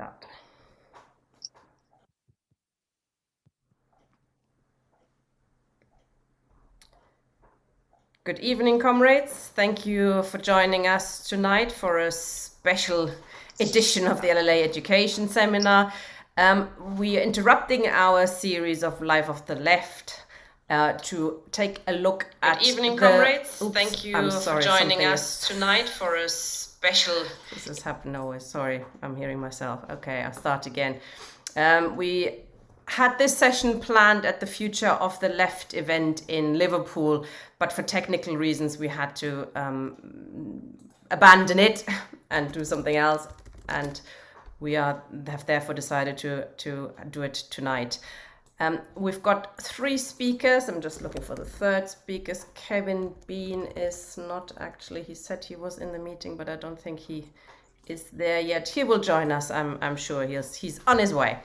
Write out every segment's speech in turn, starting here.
That. Good evening, comrades. Thank you for joining us tonight for a special edition of the LLA Education Seminar. We are interrupting our series of Life of the Left to take a look at Good evening, comrades. Thank you for joining us tonight for a special... This has happened always. Sorry, I'm hearing myself. Okay, I'll start again. We had this session planned at the Future of the Left event in Liverpool, but for technical reasons we had to abandon it and do something else, and we have therefore decided to do it tonight. We've got 3 speakers. I'm just looking for the third speaker. Kevin Bean is not actually, he said he was in the meeting, but I don't think he is there yet. He will join us, I'm sure. He's on his way.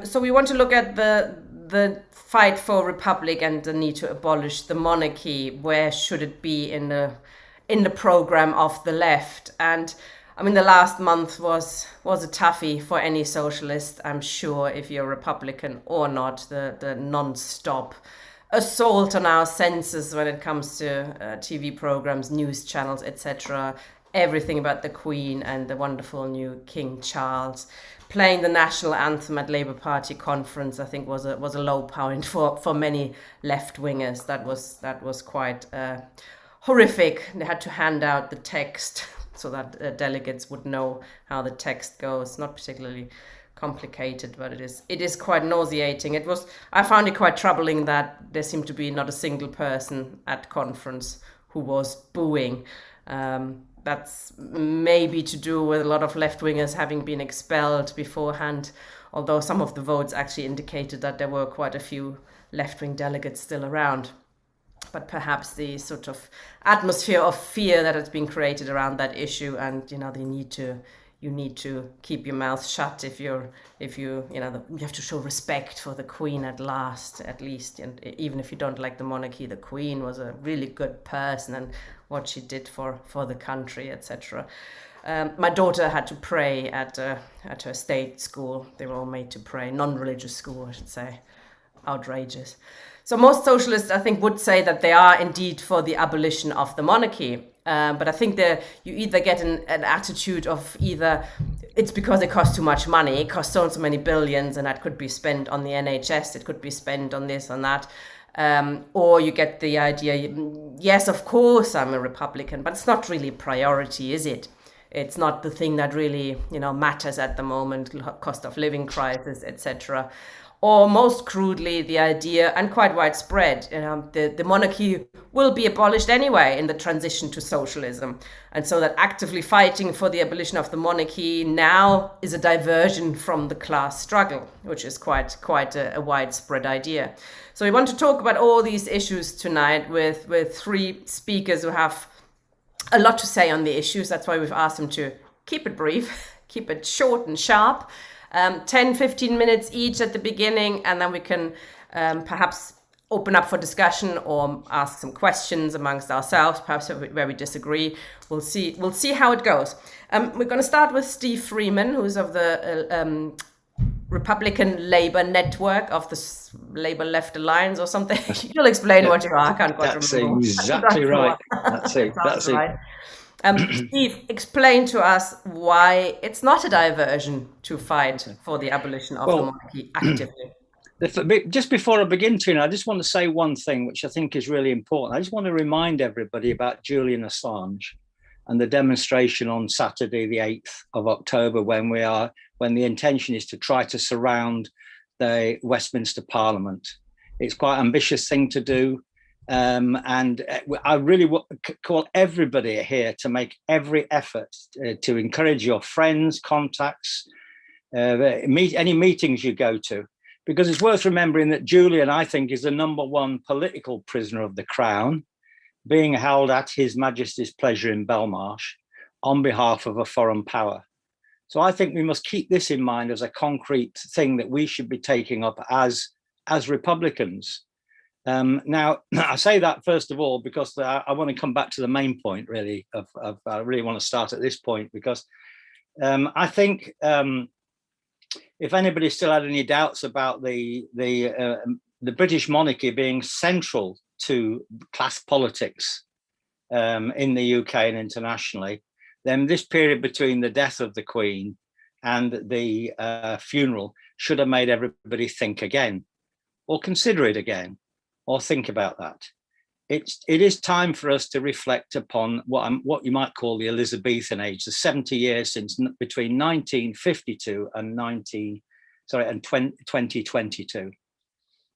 So we want to look at the fight for republic and the need to abolish the monarchy. Where should it be in the program of the left? And I mean, the last month was a toughie for any socialist, I'm sure, if you're Republican or not. The non-stop assault on our senses when it comes to TV programs, news channels, etc. Everything about the Queen and the wonderful new King Charles. Playing the national anthem at Labour Party conference, I think, was a low point for many left-wingers. That was quite horrific. They had to hand out the text so that delegates would know how the text goes. Not particularly complicated, but it is quite nauseating. I found it quite troubling that there seemed to be not a single person at conference who was booing. That's maybe to do with a lot of left-wingers having been expelled beforehand, although some of the votes actually indicated that there were quite a few left-wing delegates still around. But perhaps the sort of atmosphere of fear that has been created around that issue, and you need to keep your mouth shut if you have to show respect for the Queen at least, and even if you don't like the monarchy, the Queen was a really good person and what she did for the country, etc. My daughter had to pray at her state school. They were all made to pray, non-religious school, I should say. Outrageous. So most socialists, I think, would say that they are indeed for the abolition of the monarchy. But I think you either get an attitude of either it's because it costs too much money, it costs so many billions, and that could be spent on the NHS, it could be spent on this and that. Or you get the idea, yes, of course, I'm a Republican, but it's not really a priority, is it? It's not the thing that really, matters at the moment, cost of living crisis, etc. Or most crudely, the idea, and quite widespread, the monarchy will be abolished anyway in the transition to socialism. And so that actively fighting for the abolition of the monarchy now is a diversion from the class struggle, which is quite a widespread idea. So we want to talk about all these issues tonight with 3 speakers who have a lot to say on the issues. That's why we've asked them to keep it brief, keep it short and sharp. 10-15 minutes each at the beginning, and then we can perhaps open up for discussion or ask some questions amongst ourselves, perhaps where we disagree. We'll see how it goes. We're going to start with Steve Freeman, who's of the Republican Labour Network of the Labour Left Alliance or something. You'll explain what you are. I can't quite remember. That's exactly right. That's it. That's right. Steve, explain to us why it's not a diversion to fight for the abolition of the monarchy actively. Just before I begin, Tina, I just want to say one thing which I think is really important. I just want to remind everybody about Julian Assange and the demonstration on Saturday, the 8th of October, when the intention is to try to surround the Westminster Parliament. It's quite an ambitious thing to do. And I really call everybody here to make every effort to encourage your friends, contacts, any meetings you go to, because it's worth remembering that Julian, I think, is the #1 political prisoner of the Crown, being held at His Majesty's pleasure in Belmarsh on behalf of a foreign power. So I think we must keep this in mind as a concrete thing that we should be taking up as Republicans. Now, I say that first of all because I want to come back to the main point, really. I really want to start at this point because I think if anybody still had any doubts about the British monarchy being central to class politics in the UK and internationally, then this period between the death of the Queen and the funeral should have made everybody think again, or consider it again, or think about that. It is time for us to reflect upon what you might call the Elizabethan age, the 70 years since between 1952 and 2022.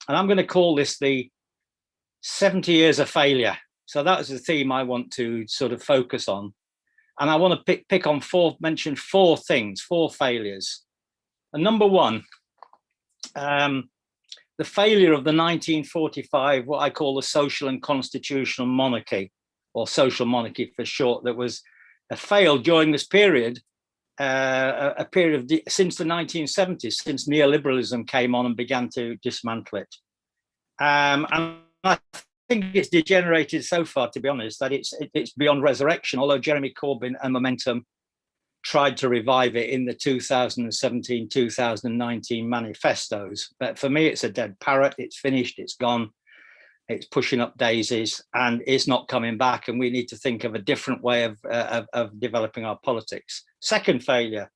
And I'm going to call this the 70 years of failure. So that is the theme I want to sort of focus on. And I want to mention four things, four failures. And number one, the failure of the 1945, what I call the social and constitutional monarchy, or social monarchy for short, that was failed during this period, a period of since the 1970s, since neoliberalism came on and began to dismantle it. And I think it's degenerated so far, to be honest, that it's beyond resurrection, although Jeremy Corbyn and Momentum tried to revive it in the 2017-2019 manifestos. But for me, it's a dead parrot. It's finished, it's gone, it's pushing up daisies, and it's not coming back. And we need to think of a different way of developing our politics. Second failure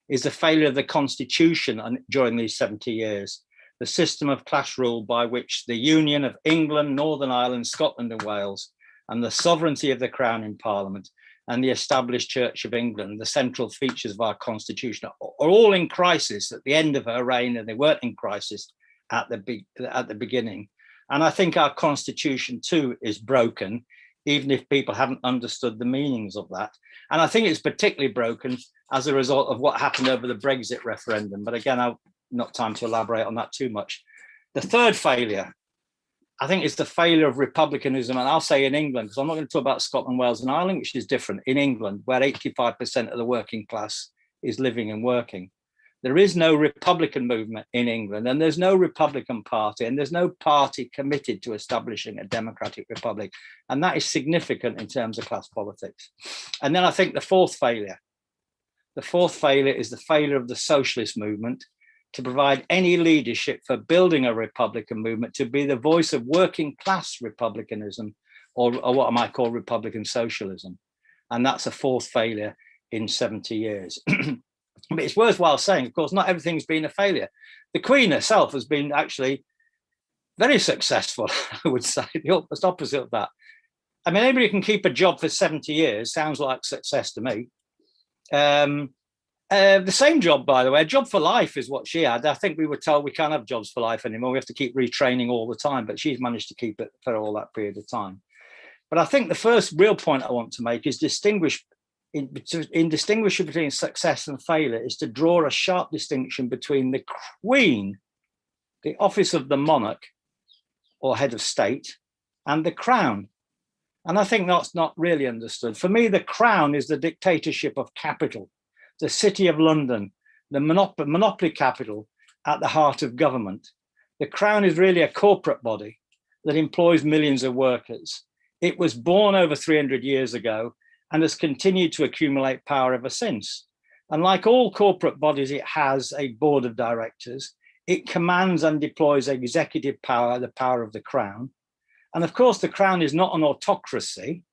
is the failure of the Constitution during these 70 years. The system of class rule by which the Union of England, Northern Ireland, Scotland and Wales, and the sovereignty of the Crown in Parliament, and the established Church of England, the central features of our constitution, are all in crisis at the end of her reign, and they weren't in crisis at the beginning. And I think our constitution too is broken, even if people haven't understood the meanings of that. And I think it's particularly broken as a result of what happened over the Brexit referendum. But again, I've not time to elaborate on that too much. The third failure, I think, it's the failure of republicanism, and I'll say in England, because I'm not going to talk about Scotland, Wales and Ireland, which is different. In England, where 85% of the working class is living and working, there is no Republican movement in England, and there's no Republican Party, and there's no party committed to establishing a democratic republic. And that is significant in terms of class politics. And then I think the fourth failure is the failure of the socialist movement to provide any leadership for building a Republican movement, to be the voice of working class republicanism, or what I might call Republican socialism. And that's a fourth failure in 70 years. But it's worthwhile saying, of course, not everything's been a failure. The Queen herself has been actually very successful, I would say, the opposite of that. I mean, anybody who can keep a job for 70 years sounds like success to me. The same job, by the way, a job for life is what she had. I think we were told we can't have jobs for life anymore. We have to keep retraining all the time, but she's managed to keep it for all that period of time. But I think the first real point I want to make is distinguishing between success and failure is to draw a sharp distinction between the Queen, the office of the monarch or head of state, and the Crown. And I think that's not really understood. For me, the Crown is the dictatorship of capital, the City of London, the monopoly capital at the heart of government. The Crown is really a corporate body that employs millions of workers. It was born over 300 years ago and has continued to accumulate power ever since. And like all corporate bodies, it has a board of directors. It commands and deploys executive power, the power of the Crown. And of course, the Crown is not an autocracy,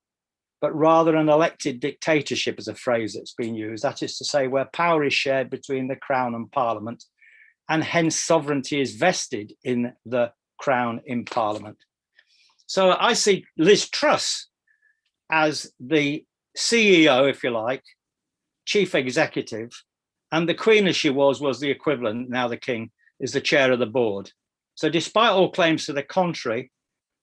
but rather an elected dictatorship, is a phrase that's been used. That is to say, where power is shared between the Crown and Parliament, and hence sovereignty is vested in the Crown in Parliament. So I see Liz Truss as the CEO, if you like, chief executive, and the Queen, as she was the equivalent, now the King, is the chair of the board. So despite all claims to the contrary,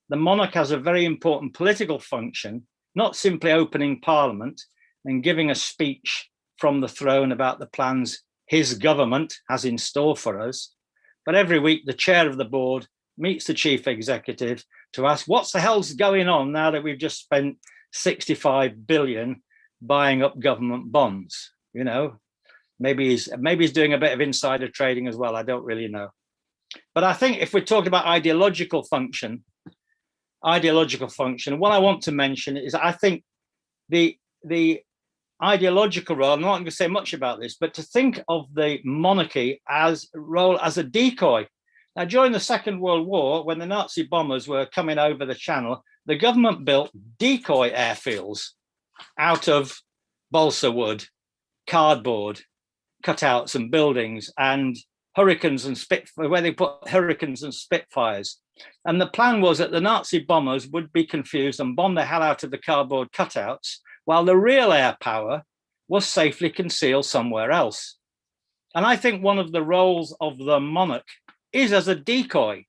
the monarch has a very important political function, not simply opening Parliament and giving a speech from the throne about the plans his government has in store for us, but every week the chair of the board meets the chief executive to ask what's the hell's going on now that we've just spent 65 billion buying up government bonds. You know, maybe he's doing a bit of insider trading as well. I don't really know. But I think if we're talking about ideological function, what I want to mention is I think the ideological role. I'm not going to say much about this, but to think of the monarchy as role as a decoy. Now, during the Second World War, when the Nazi bombers were coming over the Channel, the government built decoy airfields out of balsa wood, cardboard, cutouts and buildings, and Hurricanes and Spitfires, where they put Hurricanes and Spitfires. And the plan was that the Nazi bombers would be confused and bomb the hell out of the cardboard cutouts, while the real air power was safely concealed somewhere else. And I think one of the roles of the monarch is as a decoy,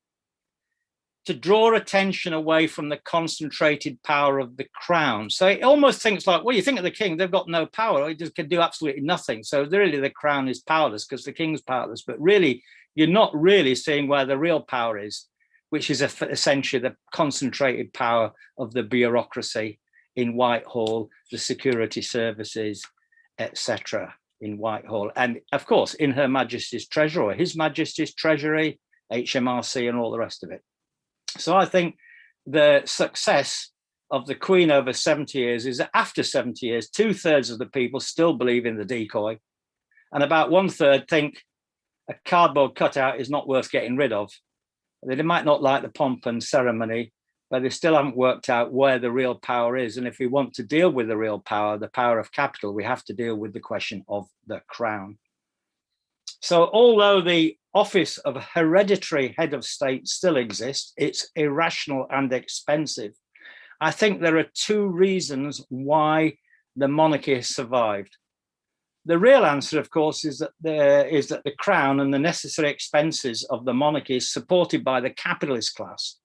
to draw attention away from the concentrated power of the crown. So it almost thinks like, well, you think of the king, they've got no power, he just can do absolutely nothing. So really the crown is powerless because the king's powerless, but really you're not really seeing where the real power is, which is essentially the concentrated power of the bureaucracy in Whitehall, the security services, etc. in Whitehall. And of course, in Her Majesty's Treasury, or His Majesty's Treasury, HMRC and all the rest of it. So I think the success of the Queen over 70 years is that after 70 years, 2/3 of the people still believe in the decoy. And about 1/3 think a cardboard cutout is not worth getting rid of. They might not like the pomp and ceremony, but they still haven't worked out where the real power is. And if we want to deal with the real power, the power of capital, we have to deal with the question of the crown. So although the office of hereditary head of state still exists, it's irrational and expensive. I think there are two reasons why the monarchy has survived. The real answer, of course, is that the crown and the necessary expenses of the monarchy is supported by the capitalist class,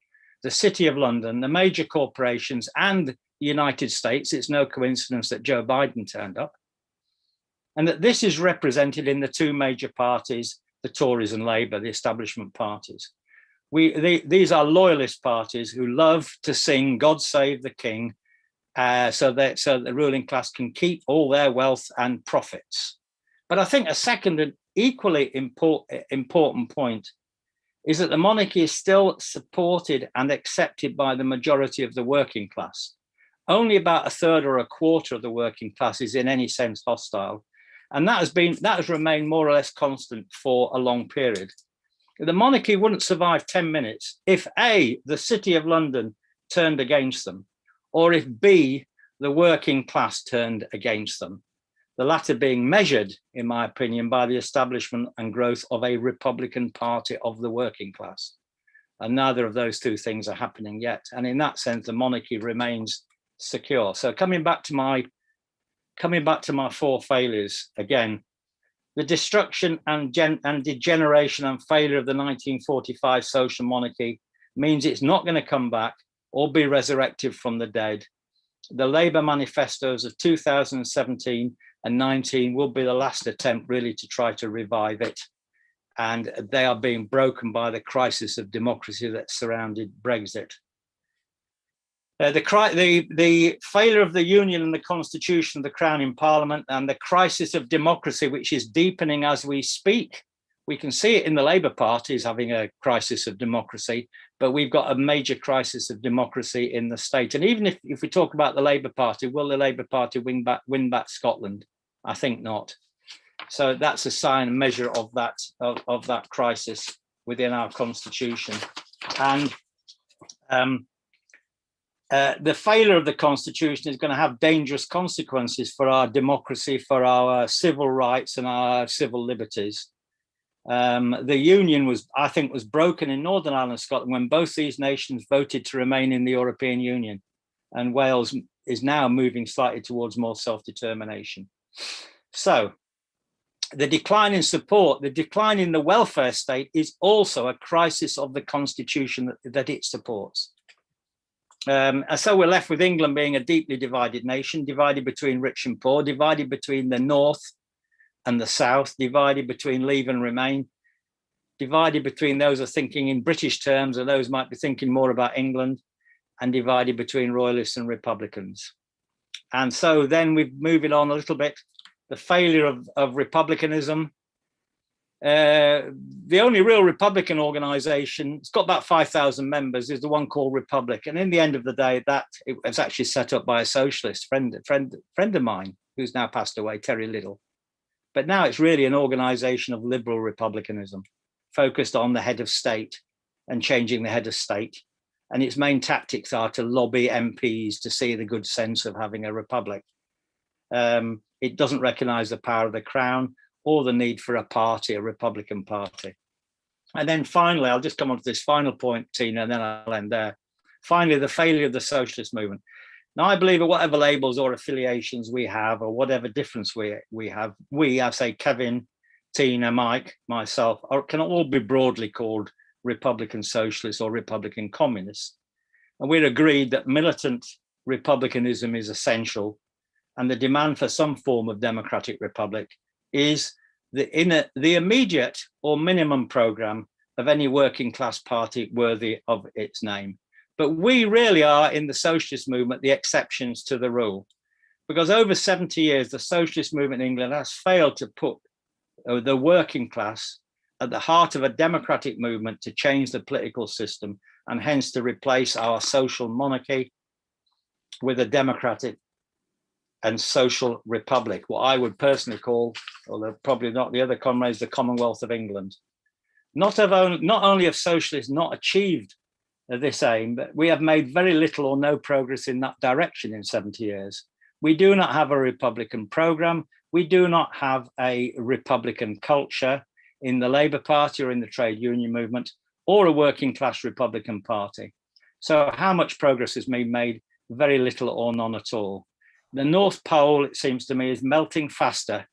the City of London, the major corporations, and the United States. It's no coincidence that Joe Biden turned up. And that this is represented in the two major parties, the Tories and Labour, the establishment parties. These are loyalist parties who love to sing God Save the King, so that the ruling class can keep all their wealth and profits. But I think a second and equally important point is that the monarchy is still supported and accepted by the majority of the working class. Only about 1/3 or 1/4 of the working class is in any sense hostile. And that has remained more or less constant for a long period. The monarchy wouldn't survive 10 minutes if A, the City of London turned against them, or if B, the working class turned against them. The latter being measured, in my opinion, by the establishment and growth of a Republican Party of the working class. And neither of those two things are happening yet. And in that sense, the monarchy remains secure. So coming back to my four failures again, the destruction and degeneration and failure of the 1945 social monarchy means it's not going to come back or be resurrected from the dead. The Labour manifestos of 2017 and 19 will be the last attempt really to try to revive it. And they are being broken by the crisis of democracy that surrounded Brexit. The failure of the Union and the Constitution of the Crown in Parliament, and the crisis of democracy, which is deepening as we speak. We can see it in the Labour Party is having a crisis of democracy, but we've got a major crisis of democracy in the state. And even if we talk about the Labour Party, will the Labour Party win back Scotland? I think not. So that's a sign and measure of that crisis within our constitution. And the failure of the constitution is going to have dangerous consequences for our democracy, for our civil rights and our civil liberties. The union I think was broken in Northern Ireland and Scotland when both these nations voted to remain in the European Union, and Wales is now moving slightly towards more self-determination. So the decline in support, the decline in the welfare state is also a crisis of the constitution that it supports. And so we're left with England being a deeply divided nation, divided between rich and poor, divided between the North and the South, divided between Leave and Remain, divided between those who are thinking in British terms and those might be thinking more about England, and divided between Royalists and Republicans. And so then we're moving on a little bit, the failure of republicanism. The only real Republican organization, it's got about 5,000 members, is the one called Republic. And in the end of the day, it was actually set up by a socialist friend of mine, who's now passed away, Terry Liddell. But now it's really an organization of liberal republicanism, focused on the head of state and changing the head of state. And its main tactics are to lobby MPs to see the good sense of having a republic. It doesn't recognize the power of the crown or the need for a party, a Republican Party. And then finally, I'll just come on to this final point, Tina, and then I'll end there. Finally, the failure of the socialist movement. Now, I believe that whatever labels or affiliations we have, or whatever difference we have, I say Kevin, Tina, Mike, myself, can all be broadly called Republican Socialists or Republican Communists. And we're agreed that militant republicanism is essential, and the demand for some form of democratic republic is the immediate or minimum program of any working class party worthy of its name. But we really are, in the socialist movement, the exceptions to the rule, because over 70 years, the socialist movement in England has failed to put the working class at the heart of a democratic movement to change the political system, and hence to replace our social monarchy with a democratic and social republic, what I would personally call, although probably not the other comrades, the Commonwealth of England. Not only have socialists not achieved this aim, but we have made very little or no progress in that direction in 70 years. We do not have a Republican program. We do not have a Republican culture in the Labour Party or in the trade union movement, or a working class Republican Party. So how much progress has been made? Very little or none at all. The North Pole, it seems to me, is melting faster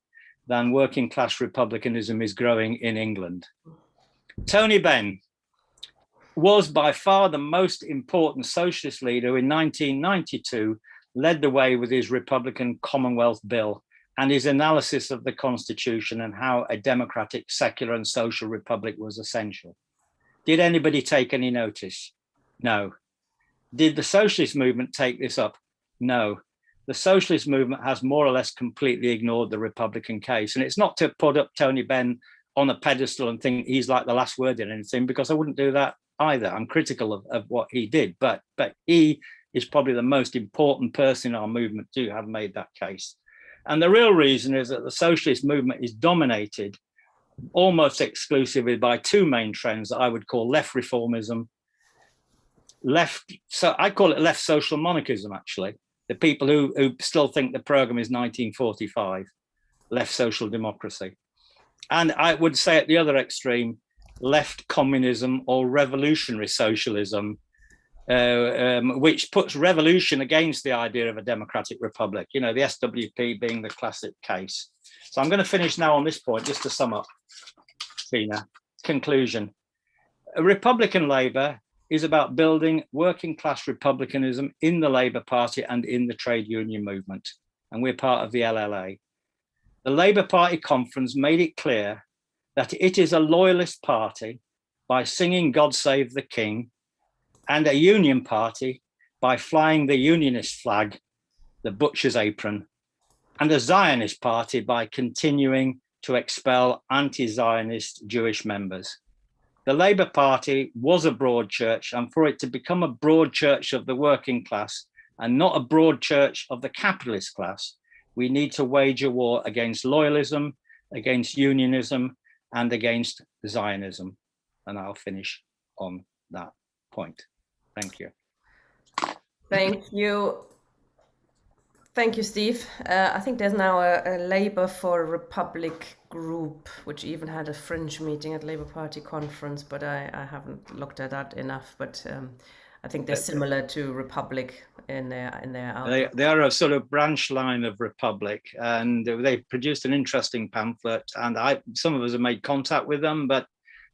than working class republicanism is growing in England. Tony Benn was by far the most important socialist leader who in 1992 led the way with his Republican Commonwealth Bill and his analysis of the Constitution and how a democratic, secular and social republic was essential. Did anybody take any notice? No. Did the socialist movement take this up? No. The socialist movement has more or less completely ignored the Republican case. And it's not to put up Tony Benn on a pedestal and think he's like the last word in anything, because I wouldn't do that either. I'm critical of what he did, but he is probably the most important person in our movement to have made that case. And the real reason is that the socialist movement is dominated almost exclusively by two main trends that I would call left reformism, so I call it left social monarchism, actually. The people who still think the program is 1945, left social democracy. And I would say at the other extreme, left communism or revolutionary socialism, which puts revolution against the idea of a democratic republic, you know, the SWP being the classic case. So I'm going to finish now on this point, just to sum up, Tina. Conclusion. Republican Labour is about building working class republicanism in the Labour Party and in the trade union movement. And we're part of the LLA. The Labour Party conference made it clear that it is a loyalist party by singing God Save the King, and a union party by flying the unionist flag, the butcher's apron, and a Zionist party by continuing to expel anti-Zionist Jewish members. The Labour Party was a broad church, and for it to become a broad church of the working class and not a broad church of the capitalist class, we need to wage a war against loyalism, against unionism, and against Zionism. And I'll finish on that point. Thank you. Thank you. Thank you, Steve. I think there's now a Labour for Republic group, which even had a fringe meeting at Labour Party conference, but I haven't looked at that enough. But I think they're similar to Republic in their outlook. They are a sort of branch line of Republic, and they produced an interesting pamphlet. And some of us have made contact with them, but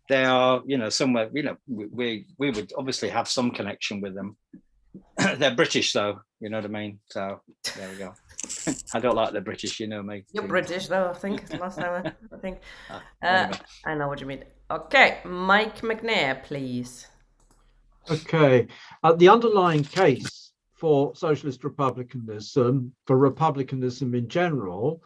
they are, you know, somewhere, you know, we would obviously have some connection with them. They're British, though, you know what I mean? So there we go. I don't like the British, you know me. You're British, though, I think. Last time, I think. Anyway. I know what you mean. Okay, Mike McNair, please. Okay. The underlying case for socialist republicanism, for republicanism in general,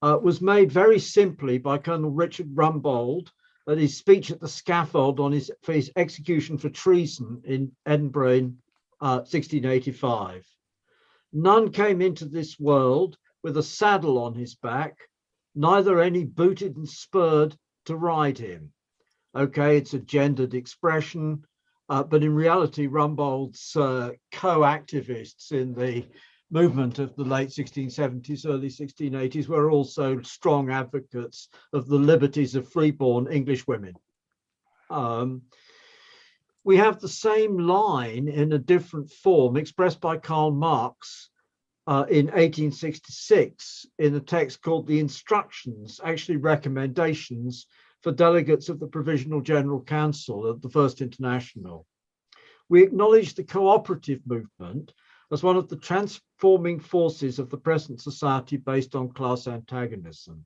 was made very simply by Colonel Richard Rumbold at his speech at the scaffold for his execution for treason in Edinburgh in 1685. None came into this world with a saddle on his back, neither any booted and spurred to ride him. Okay, it's a gendered expression, but in reality, Rumbold's co-activists in the movement of the late 1670s, early 1680s were also strong advocates of the liberties of freeborn English women. We have the same line in a different form expressed by Karl Marx in 1866 in a text called The Instructions, actually recommendations for delegates of the Provisional General Council of the First International. We acknowledge the cooperative movement as one of the transforming forces of the present society based on class antagonism.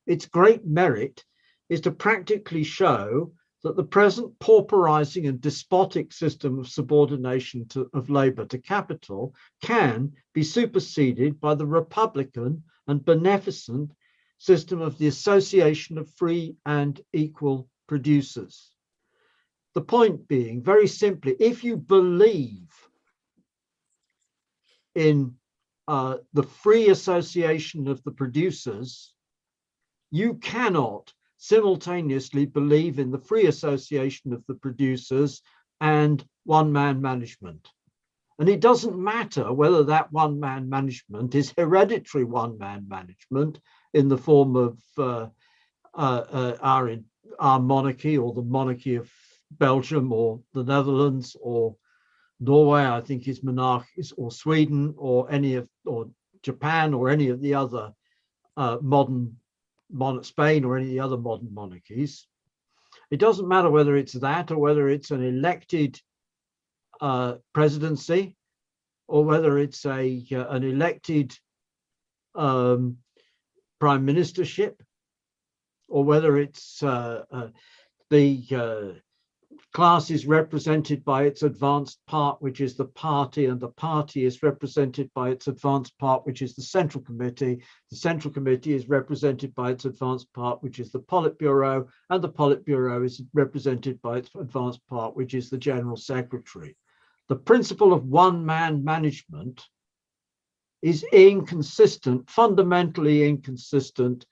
Its great merit is to practically show that the present pauperizing and despotic system of subordination of labor to capital can be superseded by the republican and beneficent system of the association of free and equal producers. The point being, very simply, if you believe in the free association of the producers, you cannot simultaneously believe in the free association of the producers and one-man management. And it doesn't matter whether that one-man management is hereditary one-man management in the form of our monarchy, or the monarchy of Belgium or the Netherlands or Norway, I think is monarchy, or Sweden, or or Japan, or any of the other Spain, or any of the other modern monarchies. It doesn't matter whether it's that, or whether it's an elected presidency, or whether it's an elected prime ministership, or whether it's the class is represented by its advanced part, which is the party, and the party is represented by its advanced part, which is the Central Committee. The Central Committee is represented by its advanced part, which is the Politburo, and the Politburo is represented by its advanced part, which is the General Secretary. The principle of one-man management is inconsistent, fundamentally inconsistent.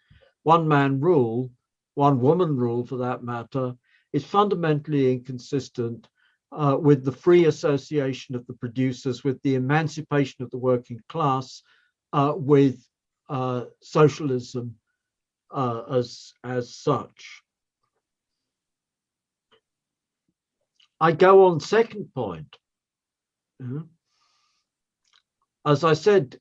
One-man rule, one-woman rule for that matter, is fundamentally inconsistent with the free association of the producers, with the emancipation of the working class, with socialism as such. I go on second point. As I said,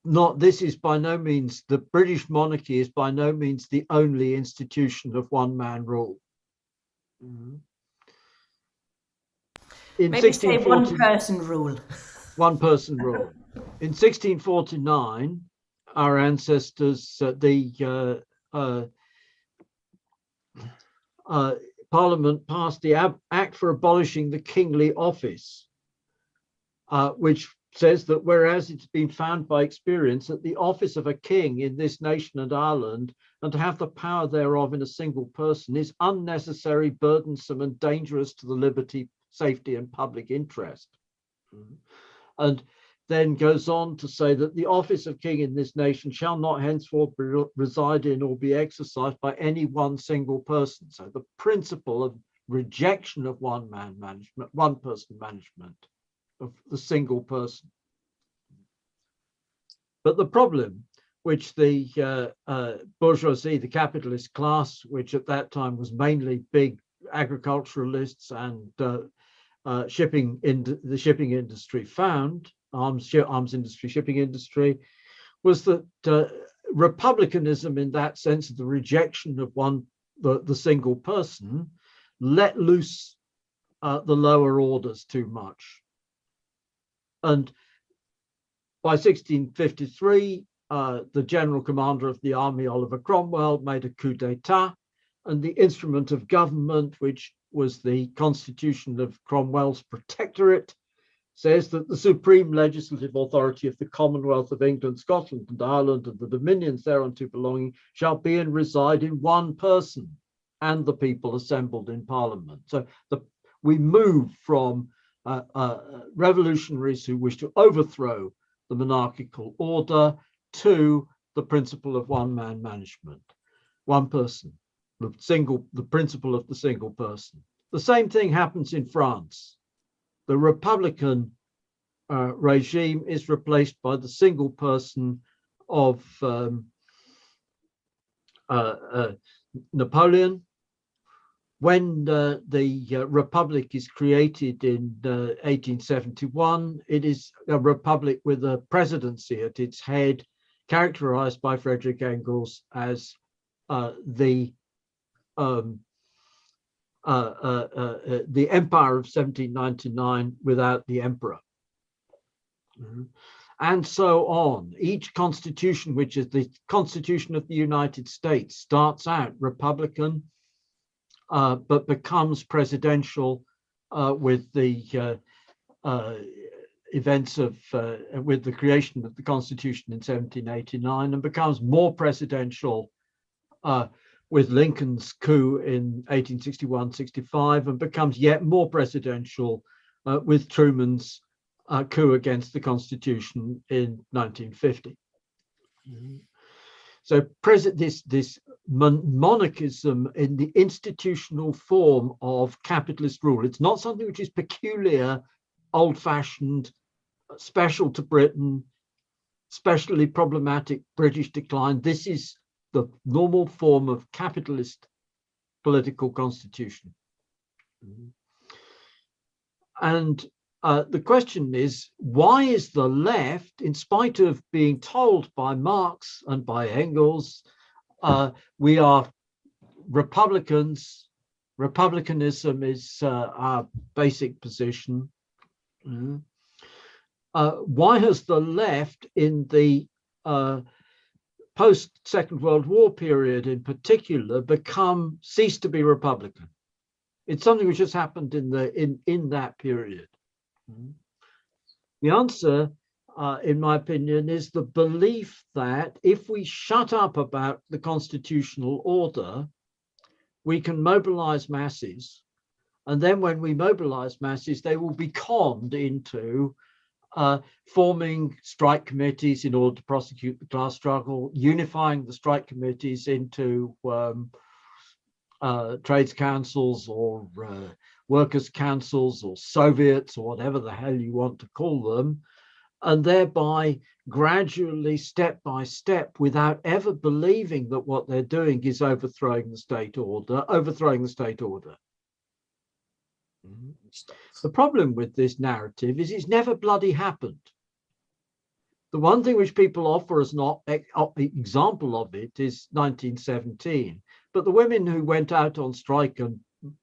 this is by no means, the British monarchy is by no means the only institution of one-man rule. Maybe say one-person rule. One-person rule. In 1649, our ancestors, Parliament passed the Act for Abolishing the Kingly Office, which says that whereas it's been found by experience that the office of a king in this nation and Ireland, and to have the power thereof in a single person, is unnecessary, burdensome, and dangerous to the liberty, safety, and public interest. And then goes on to say that the office of king in this nation shall not henceforth reside in or be exercised by any one single person. So the principle of rejection of one-man management, one-person management of the single person. But the problem which the bourgeoisie, the capitalist class, which at that time was mainly big agriculturalists and the shipping industry found, arms industry, shipping industry, was that republicanism, in that sense of the rejection of the single person, let loose the lower orders too much. And by 1653, the general commander of the army, Oliver Cromwell, made a coup d'etat, and the instrument of government, which was the constitution of Cromwell's protectorate, says that the supreme legislative authority of the Commonwealth of England, Scotland, and Ireland, and the dominions thereunto belonging, shall be and reside in one person, and the people assembled in Parliament. So we move from revolutionaries who wish to overthrow the monarchical order, 2, the principle of one-man management, one person, the principle of the single person. The same thing happens in France. The Republican regime is replaced by the single person of Napoleon. When the Republic is created in 1871, it is a republic with a presidency at its head, characterized by Frederick Engels as the empire of 1799 without the emperor. And so on. Each constitution, which is the Constitution of the United States, starts out republican, but becomes presidential with the events of, with the creation of the Constitution in 1789, and becomes more presidential with Lincoln's coup in 1861-65, and becomes yet more presidential with Truman's coup against the Constitution in 1950. So this monarchism in the institutional form of capitalist rule, it's not something which is peculiar, old-fashioned, special to Britain, especially problematic British decline. This is the normal form of capitalist political constitution. And the question is, why is the left, in spite of being told by Marx and by Engels, we are Republicans, republicanism is our basic position. Why has the left in the post-Second World War period in particular ceased to be Republican? It's something which has happened in that period. The answer, in my opinion, is the belief that if we shut up about the constitutional order, we can mobilize masses. And then when we mobilize masses, they will be conned into forming strike committees in order to prosecute the class struggle, unifying the strike committees into trades councils or workers' councils or Soviets or whatever the hell you want to call them, and thereby gradually, step by step, without ever believing that what they're doing is overthrowing the state order. The problem with this narrative is it's never bloody happened. The one thing which people offer as an example of it is 1917. But the women who went out on strike and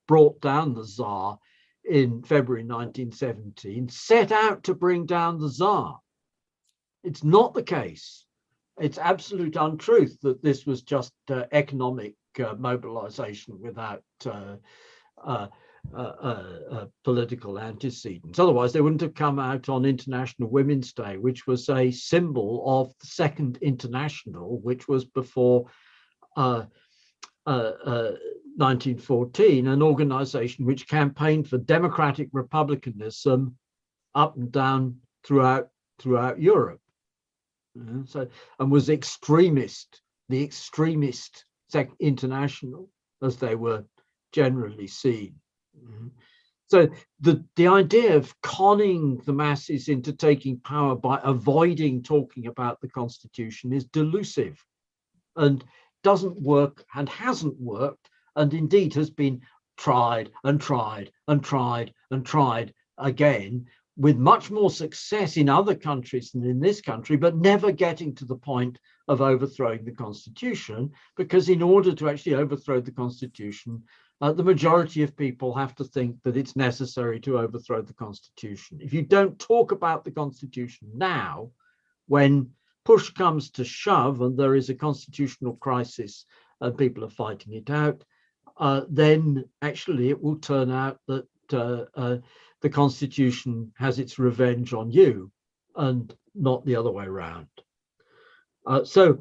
brought down the Tsar in February 1917 set out to bring down the Tsar. It's not the case. It's absolute untruth that this was just economic mobilization without political antecedents. Otherwise, they wouldn't have come out on International Women's Day, which was a symbol of the Second International, which was before 1914, an organization which campaigned for democratic republicanism up and down throughout Europe. And was the extremist international, as they were generally seen. So the idea of conning the masses into taking power by avoiding talking about the Constitution is delusive and doesn't work and hasn't worked, and indeed has been tried and tried and tried and tried again, with much more success in other countries than in this country, but never getting to the point of overthrowing the Constitution, because in order to actually overthrow the Constitution, the majority of people have to think that it's necessary to overthrow the Constitution. If you don't talk about the Constitution now, when push comes to shove and there is a constitutional crisis and people are fighting it out, then actually it will turn out that the Constitution has its revenge on you and not the other way around. So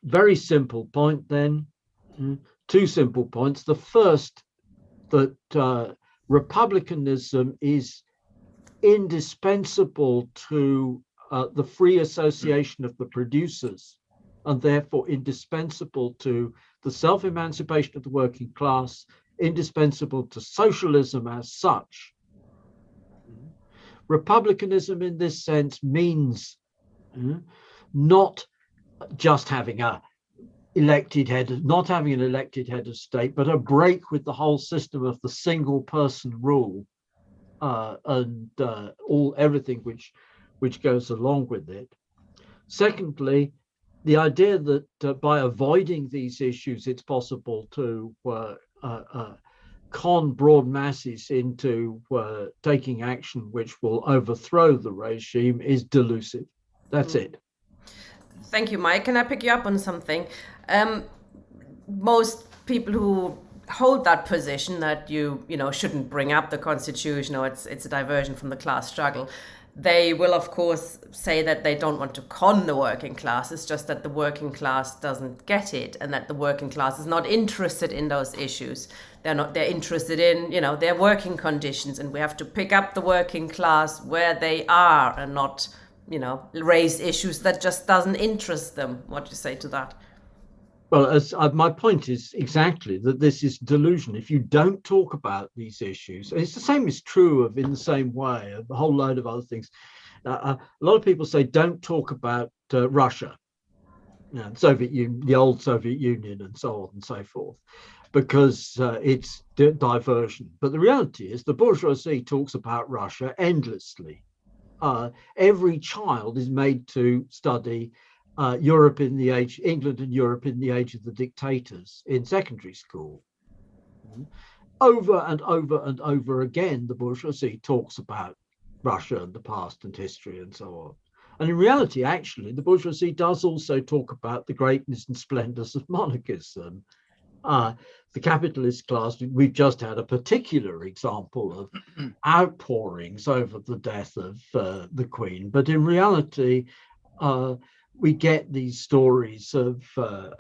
very simple point then. Two simple points. The first, that republicanism is indispensable to the free association of the producers, and therefore indispensable to the self-emancipation of the working class, indispensable to socialism as such. Republicanism in this sense means not just having an elected head of state, but a break with the whole system of the single person rule and everything which goes along with it. Secondly, the idea that by avoiding these issues, it's possible to con broad masses into taking action which will overthrow the regime is delusive. That's it. Thank you, Mike. Can I pick you up on something? Most people who hold that position that you shouldn't bring up the constitution, or it's a diversion from the class struggle, they will of course say that they don't want to con the working class. It's just that the working class doesn't get it, and that the working class is not interested in those issues. They're interested in their working conditions, and we have to pick up the working class where they are and not raise issues that just doesn't interest them. What do you say to that? Well, my point is exactly that this is delusion. If you don't talk about these issues, it's the same is true of, in the same way, a whole load of other things. A lot of people say don't talk about Russia, Soviet Union, the old Soviet Union, and so on and so forth, because it's diversion. But the reality is the bourgeoisie talks about Russia endlessly. Every child is made to study England and Europe in the age of the dictators in secondary school. Over and over and over again, the bourgeoisie talks about Russia and the past and history and so on. And in reality, actually, the bourgeoisie does also talk about the greatness and splendors of monarchism. The capitalist class, we've just had a particular example of outpourings over the death of the Queen. But in reality, we get these stories of that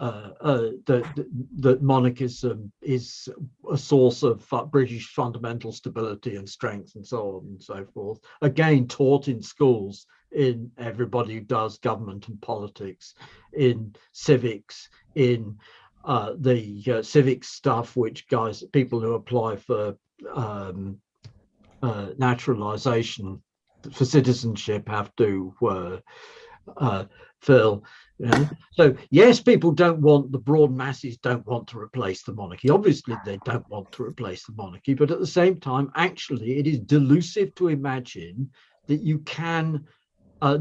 monarchism is a source of British fundamental stability and strength and so on and so forth. Again, taught in schools, in everybody who does government and politics, in civics, in the civics stuff, which people who apply for naturalization, for citizenship, have to fill. So yes, people don't want, the broad masses don't want to replace the monarchy. Obviously they don't want to replace the monarchy, but at the same time, actually it is delusive to imagine that you can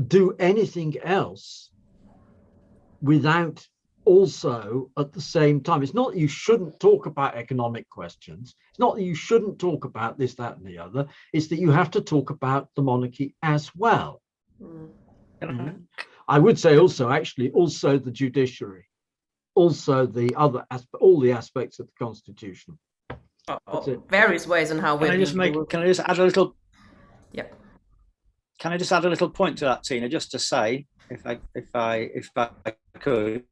do anything else without also at the same time. It's not that you shouldn't talk about economic questions, it's not that you shouldn't talk about this, that and the other, it's that you have to talk about the monarchy as well. I would say also, actually, also the judiciary, also the other all the aspects of the constitution. Various ways in how can I just add a little? Yeah. Can I just add a little point to that, Tina? Just to say, if I could,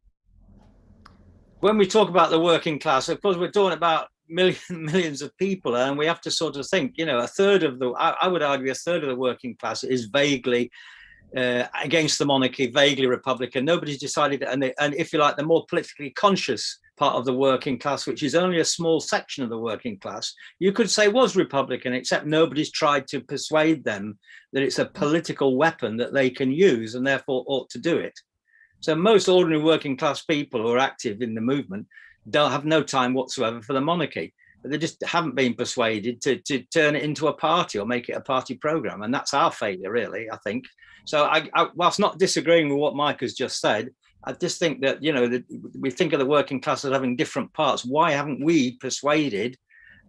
when we talk about the working class, of course, we're talking about millions of people, and we have to sort of think, a third of I would argue a third of the working class is vaguely against the monarchy, vaguely Republican. Nobody's decided, and if you like, the more politically conscious part of the working class, which is only a small section of the working class, you could say was Republican, except nobody's tried to persuade them that it's a political weapon that they can use and therefore ought to do it. So most ordinary working class people who are active in the movement don't have no time whatsoever for the monarchy. But they just haven't been persuaded to turn it into a party or make it a party program. And that's our failure, really, I think. So I whilst not disagreeing with what Mike has just said, I just think that, that we think of the working class as having different parts. Why haven't we persuaded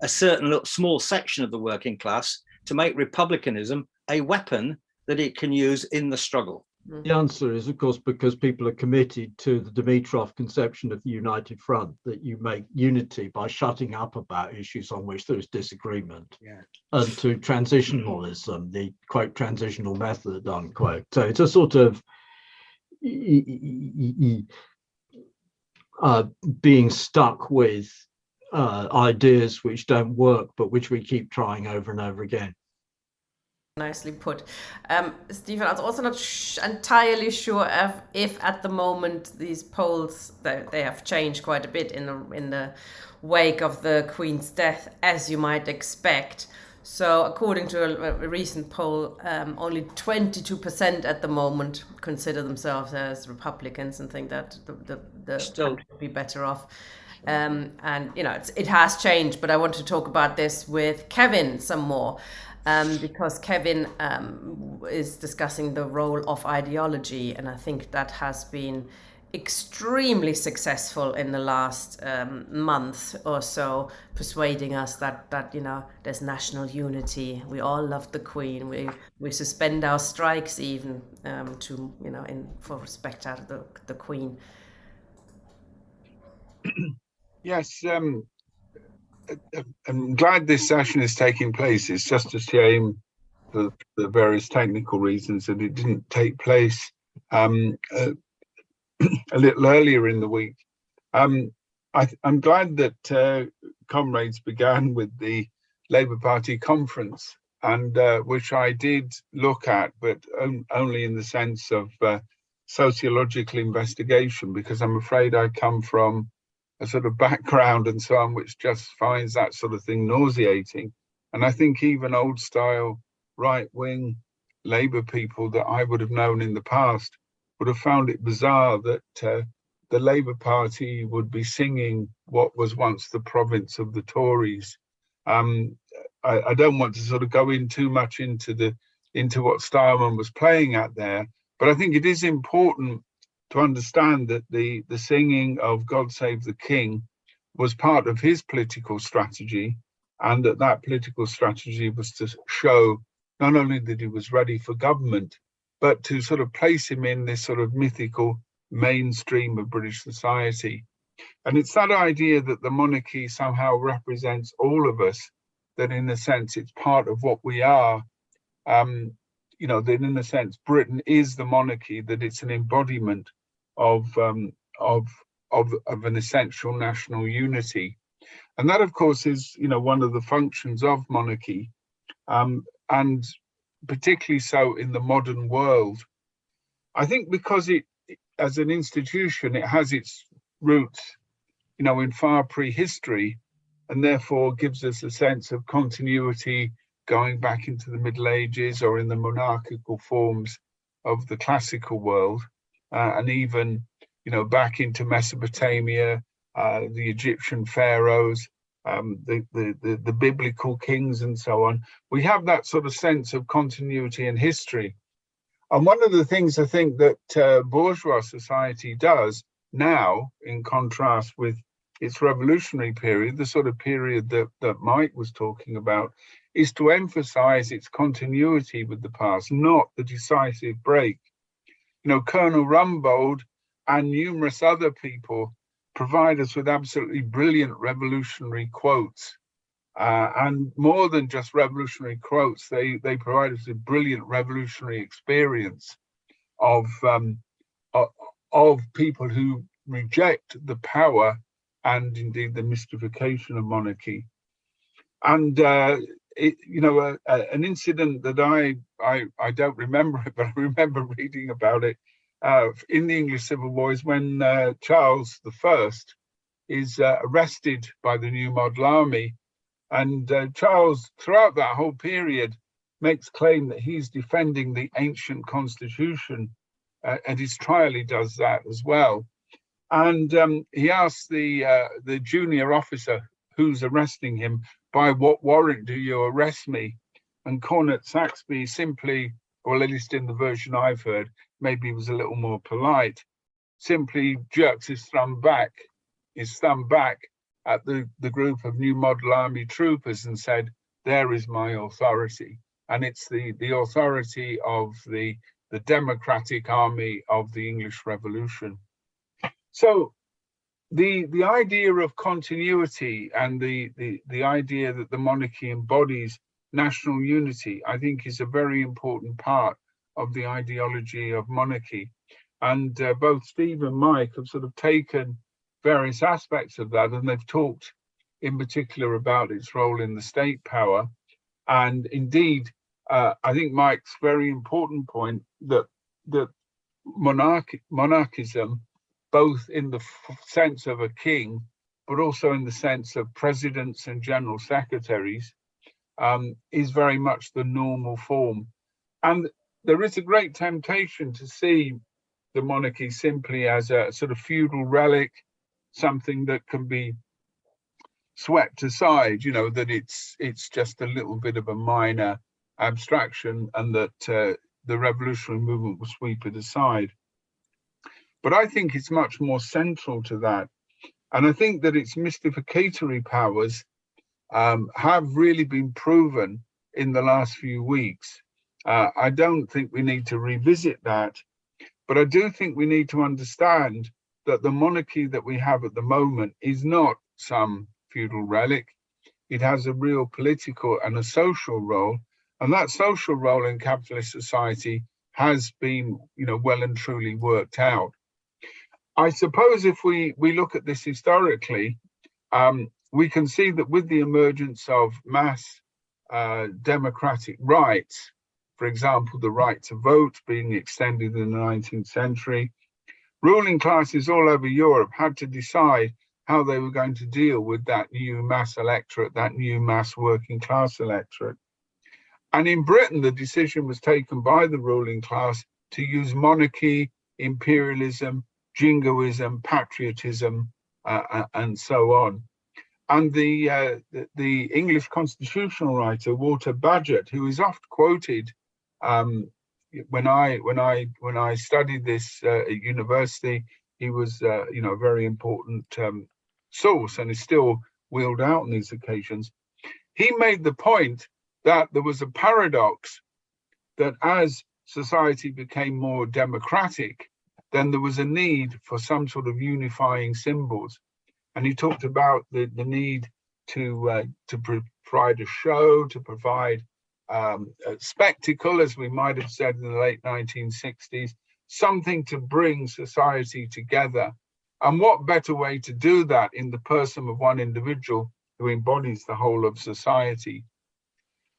a certain little small section of the working class to make republicanism a weapon that it can use in the struggle? The answer is, of course, because people are committed to the Dimitrov conception of the united front, that you make unity by shutting up about issues on which there is disagreement, and to transitionalism, the quote transitional method unquote. So it's a sort of being stuck with ideas which don't work, but which we keep trying over and over again. Nicely put. Stephen, I was also not entirely sure if at the moment these polls, they have changed quite a bit in the wake of the Queen's death, as you might expect. So according to a recent poll, only 22% at the moment consider themselves as Republicans and think that the Still country would be better off. And it has changed, but I want to talk about this with Kevin some more. Because Kevin is discussing the role of ideology, and I think that has been extremely successful in the last month or so, persuading us that there's national unity. We all love the Queen. We suspend our strikes even for respect out of the Queen. Yes. I'm glad this session is taking place. It's just a shame for the various technical reasons that it didn't take place a little earlier in the week. I'm glad that comrades began with the Labour Party conference, and which I did look at, but only in the sense of sociological investigation, because I'm afraid I come from a sort of background and so on, which just finds that sort of thing nauseating. And I think even old style right-wing Labour people that I would have known in the past would have found it bizarre that the Labour Party would be singing what was once the province of the Tories. I don't want to sort of go in too much into what Starman was playing at there, but I think it is important to understand that the singing of God Save the King was part of his political strategy, and that political strategy was to show not only that he was ready for government, but to sort of place him in this sort of mythical mainstream of British society. And it's that idea that the monarchy somehow represents all of us, that in a sense it's part of what we are. That in a sense Britain is the monarchy, that it's an embodiment of an essential national unity. And that, of course, is one of the functions of monarchy, and particularly so in the modern world. I think because it, as an institution, it has its roots, in far prehistory, and therefore gives us a sense of continuity going back into the Middle Ages or in the monarchical forms of the classical world, and even, back into Mesopotamia, the Egyptian pharaohs, the biblical kings and so on. We have that sort of sense of continuity in history. And one of the things I think that bourgeois society does now, in contrast with its revolutionary period, the sort of period that Mike was talking about, is to emphasize its continuity with the past, not the decisive break. Colonel Rumbold and numerous other people provide us with absolutely brilliant revolutionary quotes. And more than just revolutionary quotes, they provide us with brilliant revolutionary experience of people who reject the power and indeed the mystification of monarchy. And an incident that I don't remember it, but I remember reading about it in the English Civil War is when Charles I is arrested by the New Model Army. And Charles, throughout that whole period, makes claim that he's defending the ancient constitution. At his trial, he does that as well. And he asks the junior officer who's arresting him, by what warrant do you arrest me? And Cornet Saxby simply, or at least in the version I've heard, maybe he was a little more polite, simply jerks his thumb back at the group of New Model Army troopers and said, there is my authority. And it's the authority of the democratic army of the English Revolution. So the idea of continuity and the idea that the monarchy embodies national unity, I think, is a very important part of the ideology of monarchy. And both Steve and Mike have sort of taken various aspects of that, and they've talked in particular about its role in the state power. And indeed, I think Mike's very important point that monarchism, both in the sense of a king, but also in the sense of presidents and general secretaries, is very much the normal form. And there is a great temptation to see the monarchy simply as a sort of feudal relic, something that can be swept aside, you know, that it's just a little bit of a minor abstraction, and that the revolutionary movement will sweep it aside. But I think it's much more central to that. And I think that its mystificatory powers have really been proven in the last few weeks. I don't think we need to revisit that, but I do think we need to understand that the monarchy that we have at the moment is not some feudal relic. It has a real political and a social role, and that social role in capitalist society has been, you know, well and truly worked out. I suppose if we look at this historically, we can see that with the emergence of mass democratic rights, for example, the right to vote being extended in the 19th century, ruling classes all over Europe had to decide how they were going to deal with that new mass electorate, that new mass working class electorate. And in Britain, the decision was taken by the ruling class to use monarchy, imperialism, jingoism, patriotism, and so on. And the English constitutional writer Walter Bagehot, who is oft quoted when I studied this at university, he was you know, a very important source, and is still wheeled out on these occasions. He made the point that there was a paradox, that as society became more democratic, then there was a need for some sort of unifying symbols. And he talked about the need to provide a show, to provide a spectacle, as we might have said in the late 1960s, something to bring society together. And what better way to do that in the person of one individual who embodies the whole of society?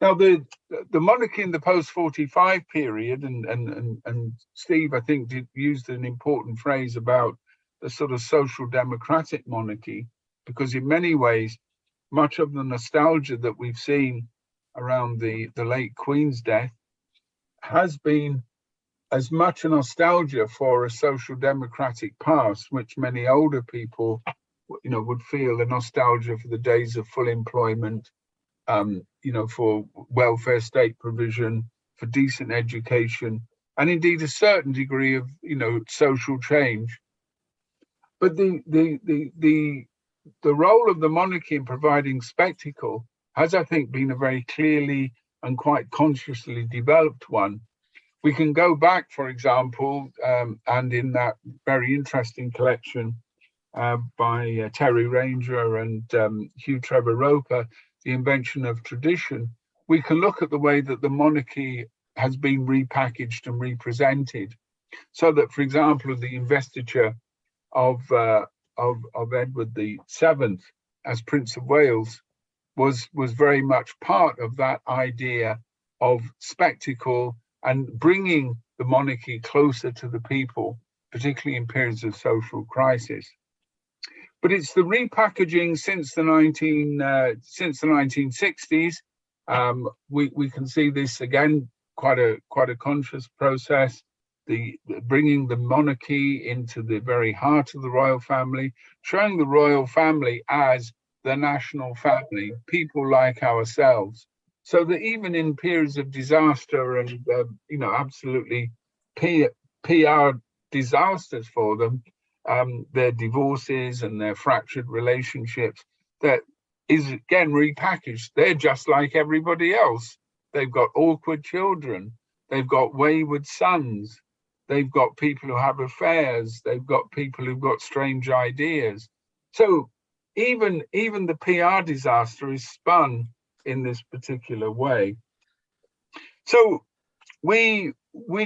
Now, the monarchy in the post-45 period, and Steve, I think, used an important phrase about the sort of social democratic monarchy, because in many ways, much of the nostalgia that we've seen around the late Queen's death has been as much a nostalgia for a social democratic past, which many older people, you know, would feel a nostalgia for the days of full employment, you know, for welfare state provision, for decent education, and indeed a certain degree of, you know, social change. But the role of the monarchy in providing spectacle has, I think, been a very clearly and quite consciously developed one. We can go back, for example, and in that very interesting collection by Terry Ranger and Hugh Trevor Roper, The Invention of Tradition, we can look at the way that the monarchy has been repackaged and represented. So that, for example, the investiture of Edward VII as Prince of Wales was very much part of that idea of spectacle and bringing the monarchy closer to the people, particularly in periods of social crisis. But it's the repackaging since the 1960s. We can see this again, quite a conscious process. The bringing the monarchy into the very heart of the royal family, showing the royal family as the national family, people like ourselves, so that even in periods of disaster and you know, absolutely PR disasters for them, their divorces and their fractured relationships, that is again repackaged. They're just like everybody else. They've got awkward children. They've got wayward sons. They've got people who have affairs. They've got people who've got strange ideas. So even the PR disaster is spun in this particular way. So we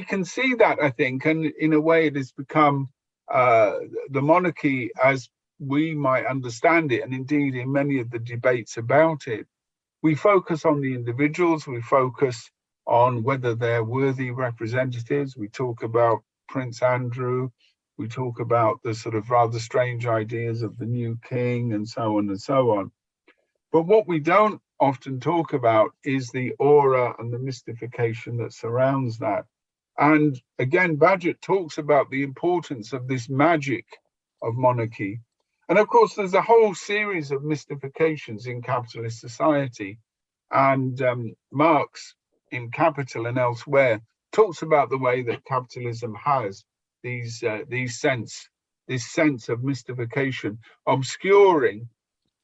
can see that, I think, and in a way it has become the monarchy as we might understand it, and indeed in many of the debates about it, we focus on the individuals, we focus on whether they're worthy representatives. We talk about Prince Andrew. We talk about the sort of rather strange ideas of the new king and so on and so on. But what we don't often talk about is the aura and the mystification that surrounds that. And again, Bagehot talks about the importance of this magic of monarchy. And of course, there's a whole series of mystifications in capitalist society. And Marx, in Capital and elsewhere, talks about the way that capitalism has this sense of mystification,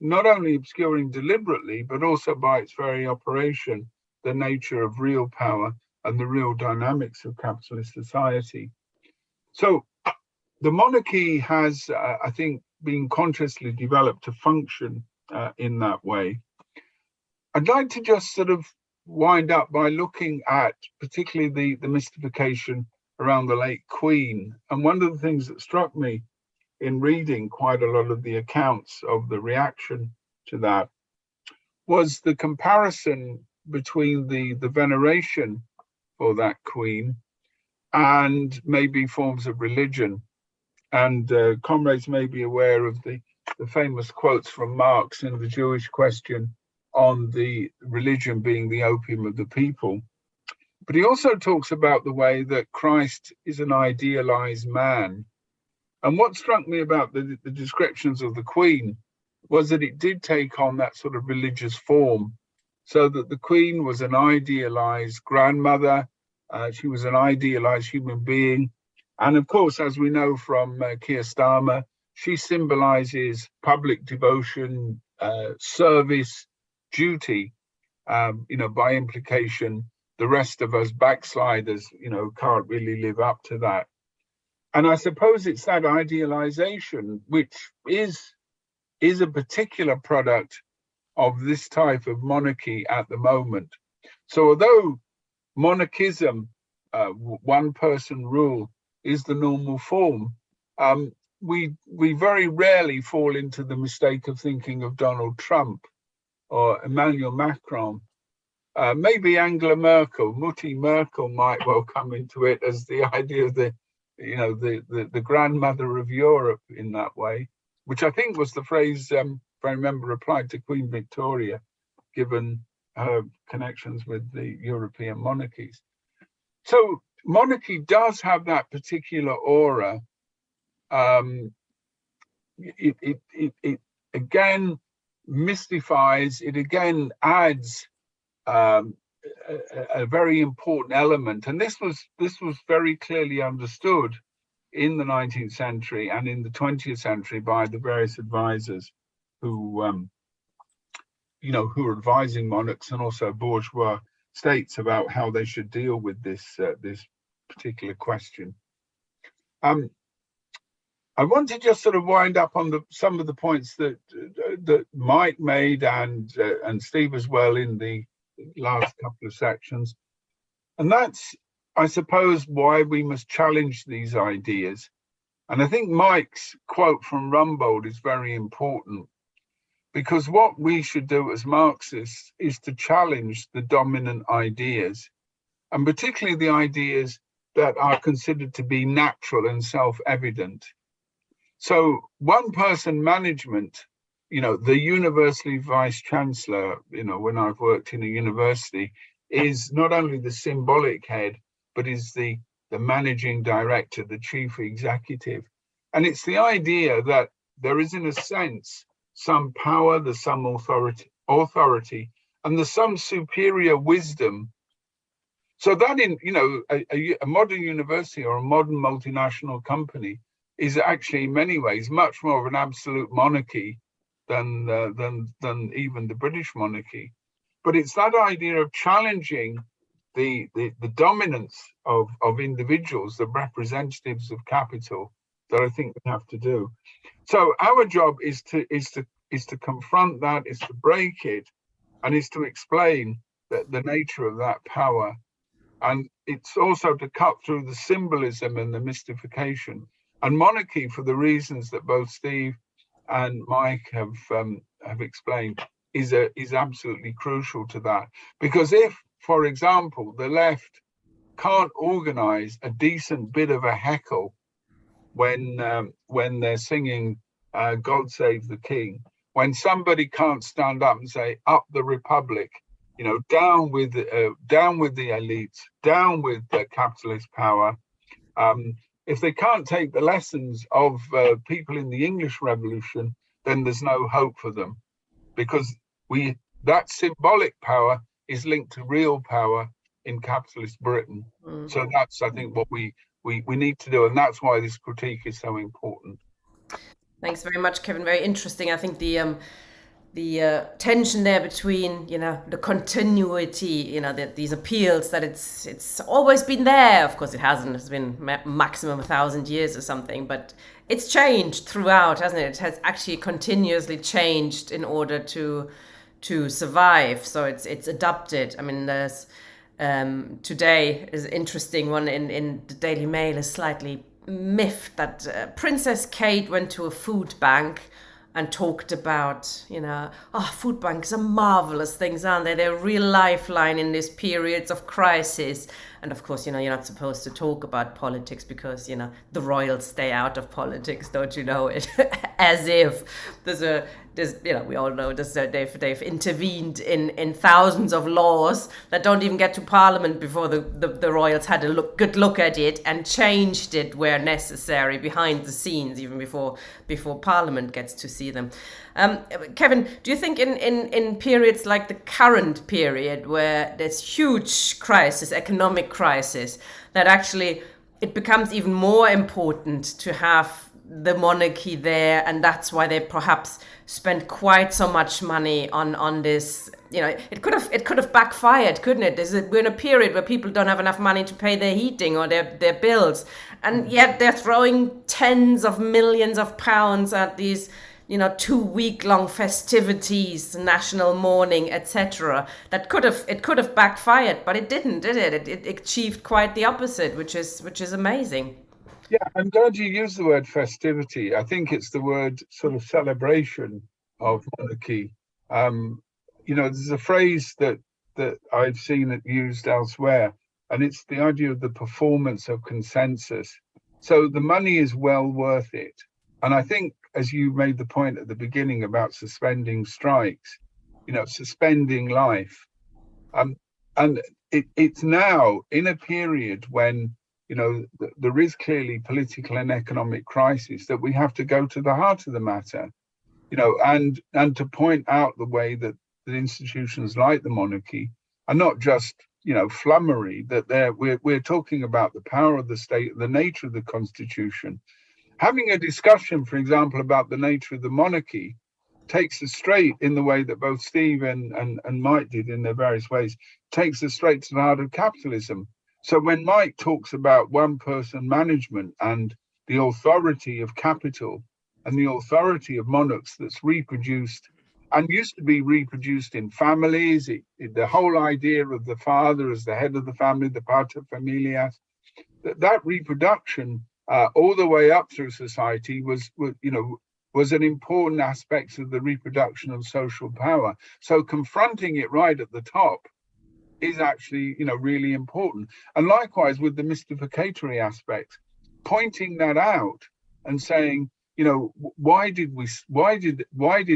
not only obscuring deliberately, but also by its very operation, the nature of real power and the real dynamics of capitalist society. So the monarchy has, I think, been consciously developed to function in that way. I'd like to just sort of wind up by looking at particularly the mystification around the late Queen. And one of the things that struck me in reading quite a lot of the accounts of the reaction to that was the comparison between the veneration for that Queen and maybe forms of religion. And comrades may be aware of the famous quotes from Marx in The Jewish Question on the religion being the opium of the people. But he also talks about the way that Christ is an idealized man. And what struck me about the descriptions of the Queen was that it did take on that sort of religious form, so that the Queen was an idealized grandmother, she was an idealized human being. And of course, as we know from Keir Starmer, she symbolizes public devotion, service, duty, by implication. The rest of us backsliders, can't really live up to that. And I suppose it's that idealization which is a particular product of this type of monarchy at the moment. So although monarchism, one-person rule, is the normal form, we very rarely fall into the mistake of thinking of Donald Trump or Emmanuel Macron. Maybe Angela Merkel, Mutti Merkel might well come into it as the idea of the grandmother of Europe in that way, which I think was the phrase, if I remember, applied to Queen Victoria, given her connections with the European monarchies. So monarchy does have that particular aura. It again mystifies, it again adds a very important element, and this was very clearly understood in the 19th century and in the 20th century by the various advisors who were advising monarchs and also bourgeois states about how they should deal with this particular question. I want to just sort of wind up on some of the points that Mike made and Steve as well in the last couple of sections. And that's, I suppose, why we must challenge these ideas. And I think Mike's quote from Rumbold is very important, because what we should do as Marxists is to challenge the dominant ideas, and particularly the ideas that are considered to be natural and self-evident. So one-person management, the university vice chancellor, when I've worked in a university, is not only the symbolic head, but is the managing director, the chief executive. And it's the idea that there is, in a sense, some power, there's some authority, and there's some superior wisdom. So that in, a modern university or a modern multinational company is actually in many ways much more of an absolute monarchy than even the British monarchy. But it's that idea of challenging the dominance of individuals, the representatives of capital, that I think we have to do. So our job is to confront that, is to break it, and is to explain the nature of that power. And it's also to cut through the symbolism and the mystification. And monarchy, for the reasons that both Steve and Mike have explained, is absolutely crucial to that. Because if for example, the left can't organize a decent bit of a heckle when they're singing God Save the King, when somebody can't stand up and say, up the Republic, down with the elites, down with the capitalist power. If they can't take the lessons of people in the English Revolution, then there's no hope for them, because that symbolic power is linked to real power in capitalist Britain. So that's, I think, what we need to do, and that's why this critique is so important. Thanks very much, Kevin. Very interesting. I think the tension there between the continuity, these appeals, that it's always been there. Of course, it hasn't. It's been maximum 1,000 years or something, but it's changed throughout, hasn't it? It has actually continuously changed in order to survive. So it's adapted. I mean, there's today is an interesting one in the Daily Mail, is slightly miffed that Princess Kate went to a food bank and talked about, food banks are marvelous things, aren't they? They're a real lifeline in these periods of crisis. And of course, you're not supposed to talk about politics because, the royals stay out of politics, don't you know it? As if we all know this, they've intervened in thousands of laws that don't even get to Parliament before the royals had a good look at it and changed it where necessary, behind the scenes, even before Parliament gets to see them. Kevin, do you think in periods like the current period, where there's huge crisis, economic crisis, that actually it becomes even more important to have the monarchy there, and that's why they perhaps spend quite so much money on this? It could have backfired, couldn't it? We're in a period where people don't have enough money to pay their heating or their bills, and yet they're throwing tens of millions of pounds at these 2-week-long festivities, national mourning, etc. It could have backfired, but it didn't, did it? It achieved quite the opposite, which is amazing. Yeah, I'm glad you used the word festivity. I think it's the word sort of celebration of monarchy. There's a phrase that I've seen it used elsewhere, and it's the idea of the performance of consensus. So the money is well worth it. And I think, as you made the point at the beginning about suspending strikes, suspending life, and it's now in a period when there is clearly political and economic crisis, that we have to go to the heart of the matter, and to point out the way that the institutions like the monarchy are not just flummery, that we're talking about the power of the state, the nature of the constitution. Having a discussion, for example, about the nature of the monarchy takes us straight, in the way that both Steve and Mike did in their various ways, takes us straight to the heart of capitalism. So when Mike talks about one-person management and the authority of capital and the authority of monarchs that's reproduced and used to be reproduced in families, the whole idea of the father as the head of the family, the pater familias, that reproduction all the way up through society was an important aspect of the reproduction of social power. So confronting it right at the top is actually, really important. And likewise with the mystificatory aspects, pointing that out and saying, why did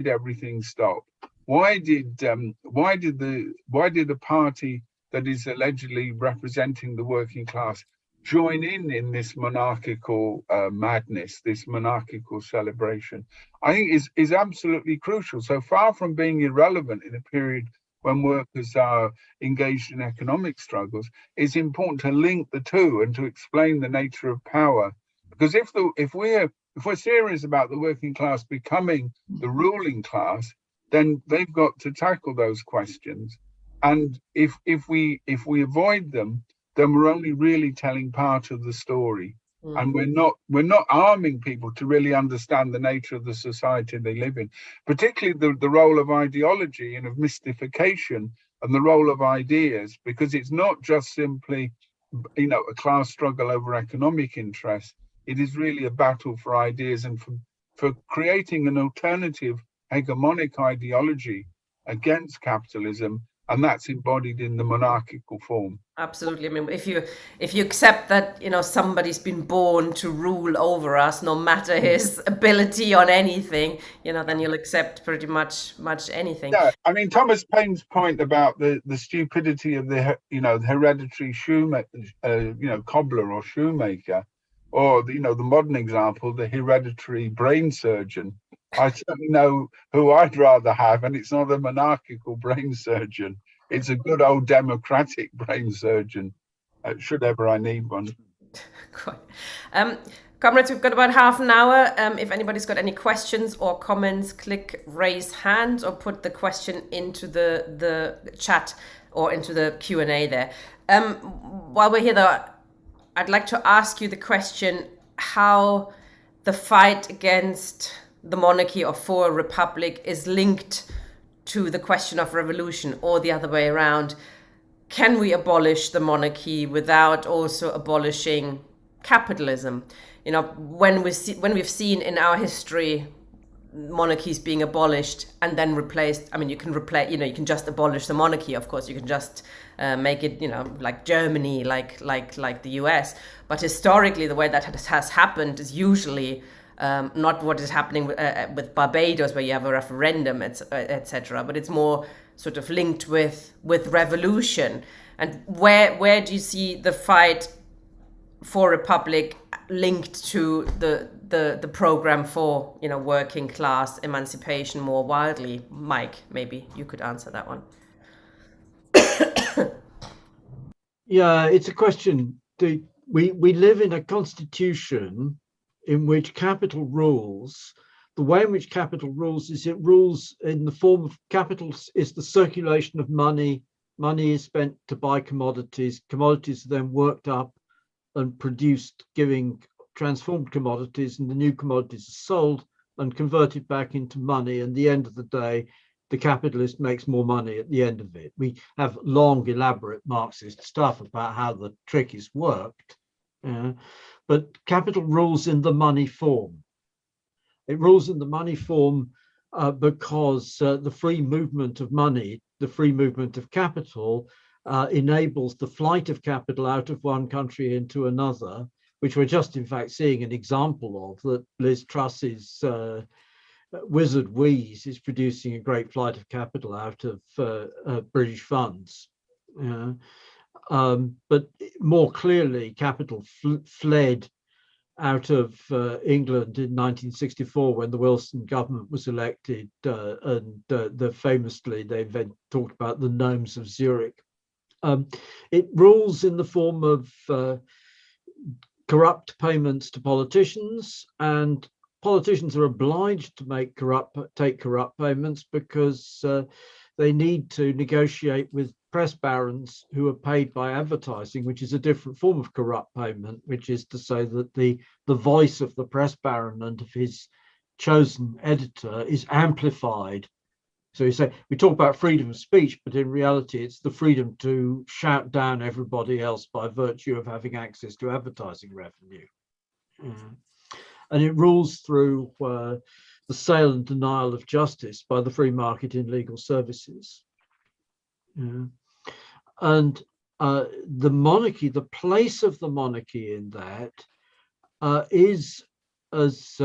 everything stop? Why did a party that is allegedly representing the working class join in this monarchical madness, this monarchical celebration? I think is absolutely crucial. So far from being irrelevant in a period when workers are engaged in economic struggles, it's important to link the two and to explain the nature of power. Because if we're serious about the working class becoming the ruling class, then they've got to tackle those questions. And if we avoid them, then we're only really telling part of the story. And we're not arming people to really understand the nature of the society they live in, particularly the role of ideology and of mystification and the role of ideas, because it's not just simply, a class struggle over economic interests. It is really a battle for ideas and for creating an alternative hegemonic ideology against capitalism and that's embodied in the monarchical form. Absolutely. I mean, if you accept that, somebody's been born to rule over us, no matter his ability on anything, then you'll accept pretty much anything. Yeah, I mean, Thomas Paine's point about the stupidity of the hereditary shoemaker, cobbler or shoemaker, or the modern example, the hereditary brain surgeon. I certainly know who I'd rather have, and it's not a monarchical brain surgeon. It's a good old democratic brain surgeon, should ever I need one. Quite. Comrades, we've got about half an hour. If anybody's got any questions or comments, click raise hand or put the question into the chat or into the Q&A there. While we're here, though, I'd like to ask you the question how the fight against the monarchy or for a republic is linked to the question of revolution, or the other way around. Can we abolish the monarchy without also abolishing capitalism? When we've seen in our history monarchies being abolished and then replaced. I mean, you can just abolish the monarchy. Of course, you can just make it, like Germany, like the US. But historically, the way that has happened is usually not what is happening with Barbados, where you have a referendum, etc. But it's more sort of linked with revolution. And where do you see the fight for republic linked to the program for working class emancipation more widely? Mike, maybe you could answer that one. Yeah, it's a question. We live in a constitution in which capital rules. The way in which capital rules is it rules in the form of capital is the circulation of money. Money is spent to buy commodities. Commodities are then worked up and produced, giving transformed commodities, and the new commodities are sold and converted back into money. And at the end of the day, the capitalist makes more money at the end of it. We have long, elaborate Marxist stuff about how the trick is worked. But capital rules in the money form. It rules in the money form because the free movement of money, the free movement of capital, enables the flight of capital out of one country into another, which we're just in fact seeing an example of, that Liz Truss's Wizard Wheeze is producing a great flight of capital out of British funds. But more clearly, capital fled out of England in 1964 when the Wilson government was elected, and famously they talked about the gnomes of Zurich. It rules in the form of corrupt payments to politicians, and politicians are obliged to take corrupt payments because they need to negotiate with press barons who are paid by advertising, which is a different form of corrupt payment, which is to say that the voice of the press baron and of his chosen editor is amplified. So you say, we talk about freedom of speech, but in reality, it's the freedom to shout down everybody else by virtue of having access to advertising revenue. And it rules through the sale and denial of justice by the free market in legal services. And the monarchy, the place of the monarchy in that is, as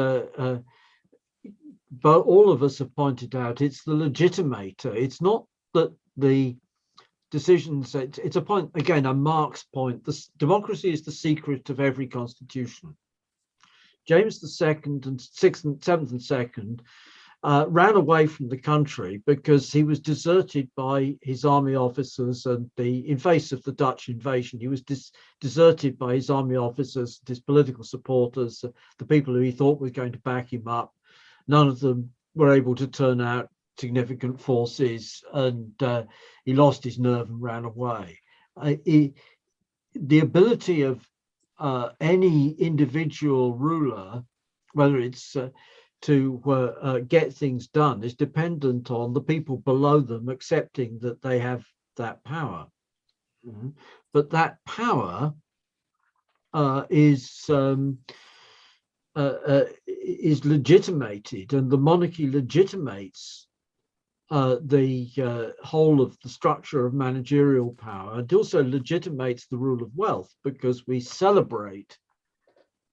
but all of us have pointed out, it's the legitimator. It's not that the decisions, it's a point, again, a Marx point. Democracy is the secret of every constitution. James II and 6th and 7th and 2nd ran away from the country because he was deserted by his army officers, and in face of the Dutch invasion, he was deserted by his army officers, his political supporters, the people who he thought were going to back him up. None of them were able to turn out significant forces, and he lost his nerve and ran away. The ability of any individual ruler, whether it's to get things done, is dependent on the people below them accepting that they have that power. But that power is legitimated, and the monarchy legitimates the whole of the structure of managerial power. It also legitimates the rule of wealth because we celebrate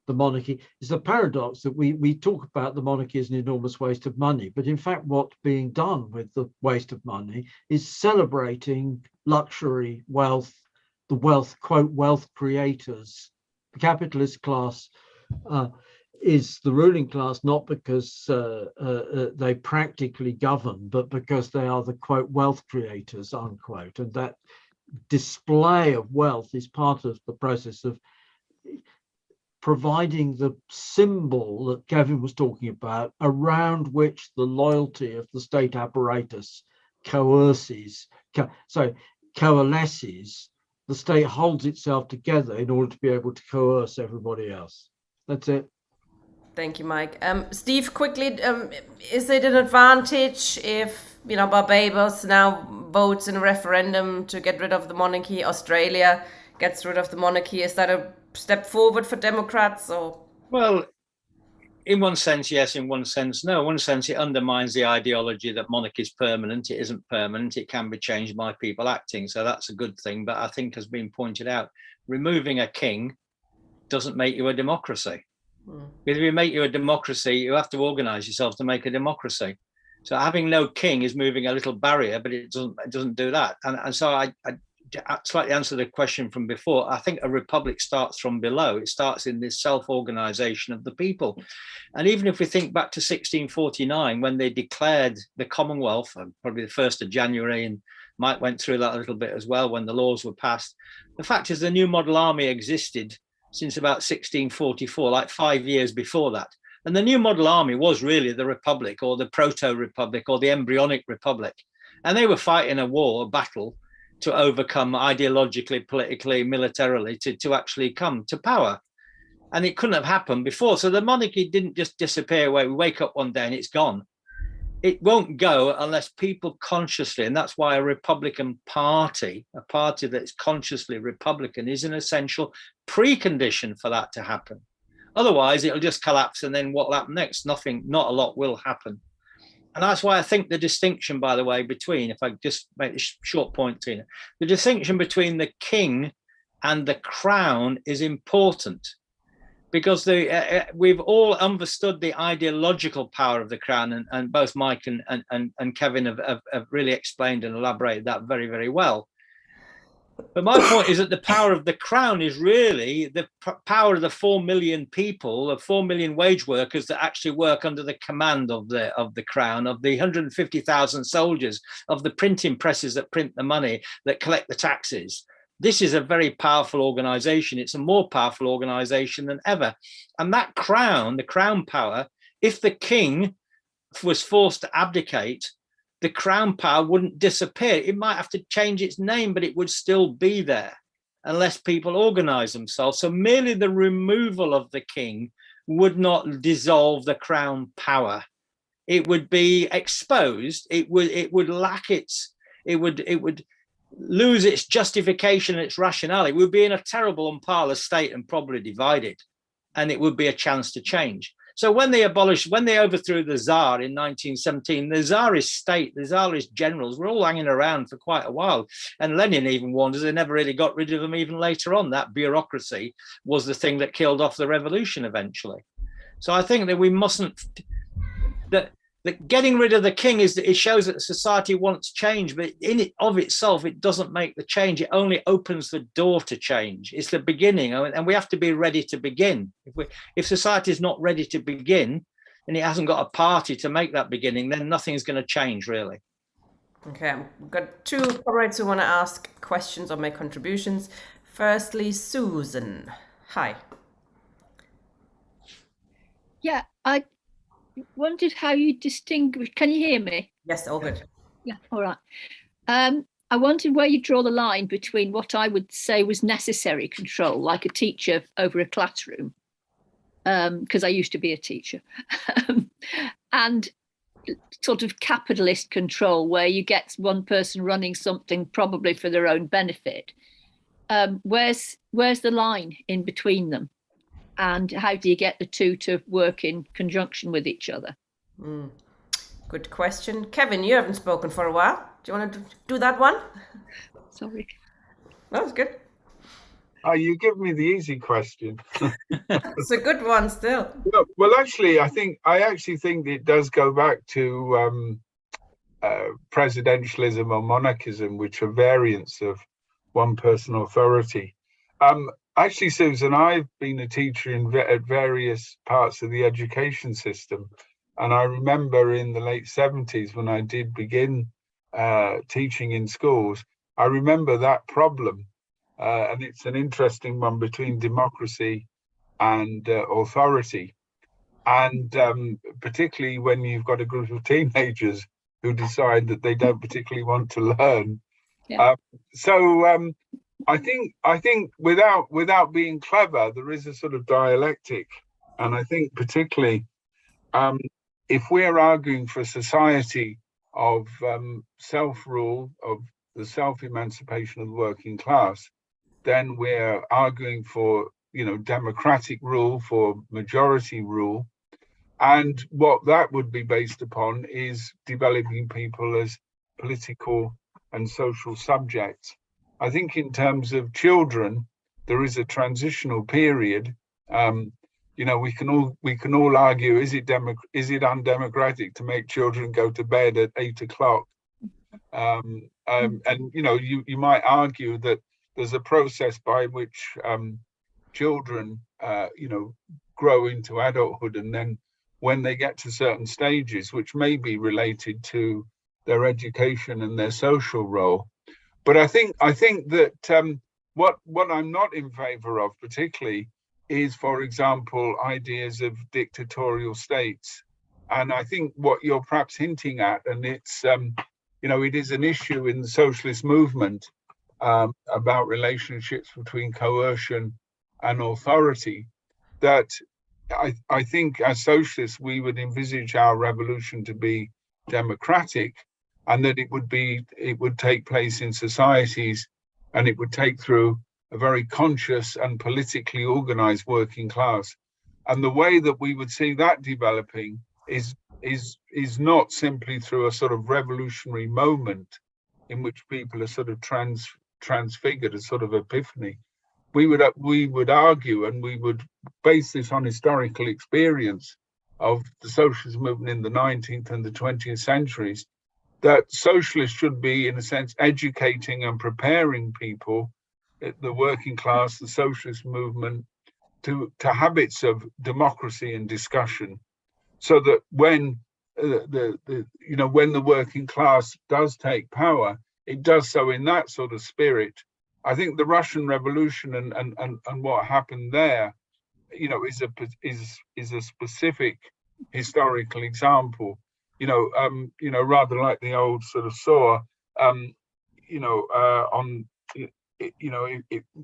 the monarchy. It's a paradox that we talk about the monarchy as an enormous waste of money, but in fact what's being done with the waste of money is celebrating luxury, wealth, the wealth, quote, wealth creators. The capitalist class is the ruling class not because they practically govern, but because they are the, quote, wealth creators, unquote. And that display of wealth is part of the process of providing the symbol that Kevin was talking about, around which the loyalty of the state apparatus coalesces. The state holds itself together in order to be able to coerce everybody else. That's it. Thank you, Mike. Steve, quickly, is it an advantage if, Barbados now votes in a referendum to get rid of the monarchy, Australia gets rid of the monarchy? Is that a step forward for Democrats? Or? Well, in one sense, yes. In one sense, no. In one sense, it undermines the ideology that monarchy is permanent. It isn't permanent. It can be changed by people acting. So that's a good thing. But I think, as been pointed out, removing a king doesn't make you a democracy. If you make you a democracy, you have to organize yourself to make a democracy. So having no king is moving a little barrier, but it doesn't do that. And so I slightly answer the question from before. I think a republic starts from below. It starts in this self-organization of the people. And even if we think back to 1649, when they declared the Commonwealth, probably the 1st of January, and Mike went through that a little bit as well, when the laws were passed. The fact is the new model army existed since about 1644, like 5 years before that. And the new model army was really the republic, or the proto-republic, or the embryonic republic. And they were fighting a war, a battle, to overcome ideologically, politically, militarily, to actually come to power. And it couldn't have happened before. So the monarchy didn't just disappear away. We wake up one day and it's gone. It won't go unless people consciously, and that's why a Republican Party, a party that's consciously Republican, is an essential precondition for that to happen. Otherwise, it'll just collapse, and then what will happen next? Nothing, not a lot will happen. And that's why I think the distinction, by the way, between, if I just make a short point, Tina, the distinction between the king and the crown is important. Because we've all understood the ideological power of the crown, and both Mike and Kevin have really explained and elaborated that very, very well. But my point is that the power of the crown is really the power of the 4 million people, the 4 million wage workers that actually work under the command of the crown, of the 150,000 soldiers, of the printing presses that print the money, that collect the taxes. This is a very powerful organization. It's a more powerful organization than ever. And that crown, the crown power, if the king was forced to abdicate, the crown power wouldn't disappear. It might have to change its name, but it would still be there unless people organize themselves. So merely the removal of the king would not dissolve the crown power. It would be exposed. It would lack its, it would lose its justification and its rationale. It would be in a terrible and parlous state and probably divided, and it would be a chance to change. So when they overthrew the Tsar in 1917, the Tsarist state, the Tsarist generals were all hanging around for quite a while. And Lenin even warned us they never really got rid of them even later on. That bureaucracy was the thing that killed off the revolution eventually. So I think that we mustn't, that getting rid of the king it shows that society wants change, but in it of itself, it doesn't make the change. It only opens the door to change. It's the beginning, and we have to be ready to begin. If society is not ready to begin, and it hasn't got a party to make that beginning, then nothing's going to change, really. Okay, we've got two comrades who want to ask questions or make contributions. Firstly, Susan. Hi. Yeah, I wondered how you distinguish. Can you hear me? Yes, all good. Yeah, all right. I wondered where you draw the line between what I would say was necessary control, like a teacher over a classroom, because I used to be a teacher, and sort of capitalist control, where you get one person running something probably for their own benefit. Where's the line in between them? And how do you get the two to work in conjunction with each other? Good question. Kevin, you haven't spoken for a while. Do you want to do that one? Sorry. That was good. Oh, you give me the easy question. It's a good one still. Well, actually, I actually think it does go back to presidentialism or monarchism, which are variants of one-person authority. Actually, Susan, I've been a teacher at various parts of the education system, and I remember in the late 70s when I did begin teaching in schools, I remember that problem. And it's an interesting one between democracy and authority. And particularly when you've got a group of teenagers who decide that they don't particularly want to learn. Yeah. I think without being clever, there is a sort of dialectic. And I think particularly if we're arguing for a society of self-rule, of the self-emancipation of the working class, then we're arguing for, democratic rule, for majority rule. And what that would be based upon is developing people as political and social subjects. I think in terms of children, there is a transitional period. We can all argue, is it undemocratic to make children go to bed at 8 o'clock? You might argue that there's a process by which children, grow into adulthood, and then when they get to certain stages, which may be related to their education and their social role. But I think that what I'm not in favor of particularly is, for example, ideas of dictatorial states. And I think what you're perhaps hinting at, and it's it is an issue in the socialist movement, about relationships between coercion and authority, that I think as socialists, we would envisage our revolution to be democratic, and that it would take place in societies, and it would take through a very conscious and politically organized working class. And the way that we would see that developing is not simply through a sort of revolutionary moment in which people are sort of transfigured, a sort of epiphany. We would argue, and we would base this on historical experience of the socialist movement in the 19th and the 20th centuries, that socialists should be, in a sense, educating and preparing people, the working class, the socialist movement, to habits of democracy and discussion, so that when when the working class does take power, it does so in that sort of spirit. I think the Russian Revolution and what happened there, is a specific historical example. Rather like the old sort of saw,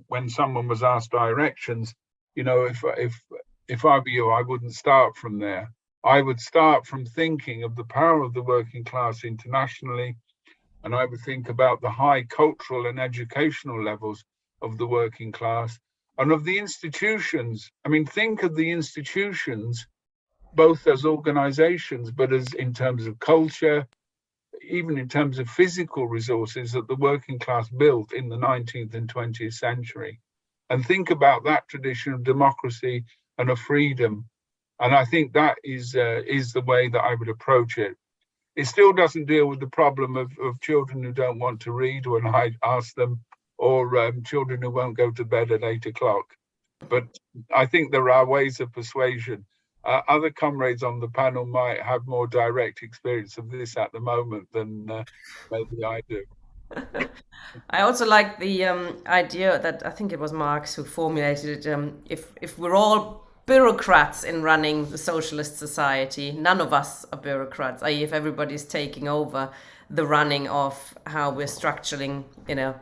when someone was asked directions, if I were you, I wouldn't start from there. I would start from thinking of the power of the working class internationally, and I would think about the high cultural and educational levels of the working class and of the institutions. I mean, think of the institutions both as organizations, but as in terms of culture, even in terms of physical resources that the working class built in the 19th and 20th century. And think about that tradition of democracy and of freedom. And I think that is the way that I would approach it. It still doesn't deal with the problem of children who don't want to read when I ask them, or children who won't go to bed at 8 o'clock. But I think there are ways of persuasion. Other comrades on the panel might have more direct experience of this at the moment than maybe I do. I also like the idea that I think it was Marx who formulated it. If we're all bureaucrats in running the socialist society, none of us are bureaucrats, i.e. if everybody's taking over the running of how we're structuring,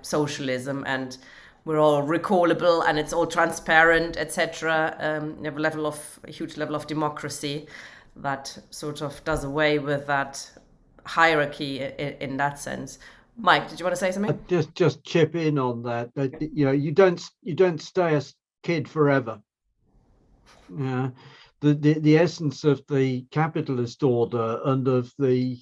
socialism, and we're all recallable and it's all transparent, etc. You have a huge level of democracy that sort of does away with that hierarchy in that sense. Mike, did you want to say something? Just chip in on that. You don't stay a kid forever. Yeah, the essence of the capitalist order and of the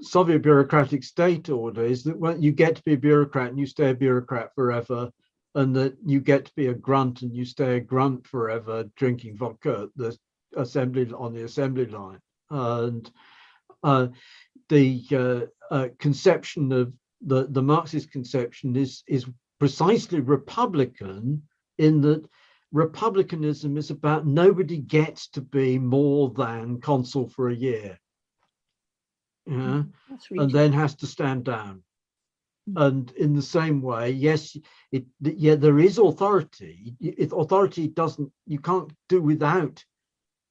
Soviet bureaucratic state order is that when you get to be a bureaucrat and you stay a bureaucrat forever, and that you get to be a grunt and you stay a grunt forever, drinking vodka at the assembly line. And the conception of the Marxist conception is precisely Republican, in that republicanism is about nobody gets to be more than consul for a year, and then has to stand down. And in the same way, yes, there is authority. Authority you can't do without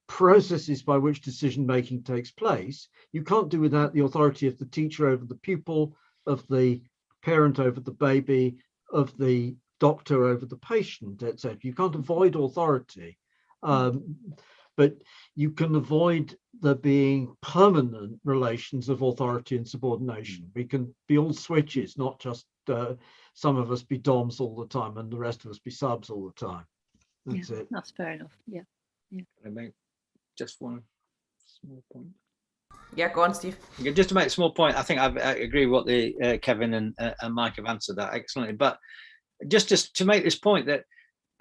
processes by which decision making takes place. You can't do without the authority of the teacher over the pupil, of the parent over the baby, of the doctor over the patient, etc. You can't avoid authority, but you can avoid there being permanent relations of authority and subordination. We can be all switches, not just some of us be DOMs all the time and the rest of us be subs all the time. That's it. That's fair enough. Yeah. I make just one small point. Yeah, go on, Steve. Just to make a small point, I think I agree with what the Kevin and Mike have answered that excellently. But just to make this point that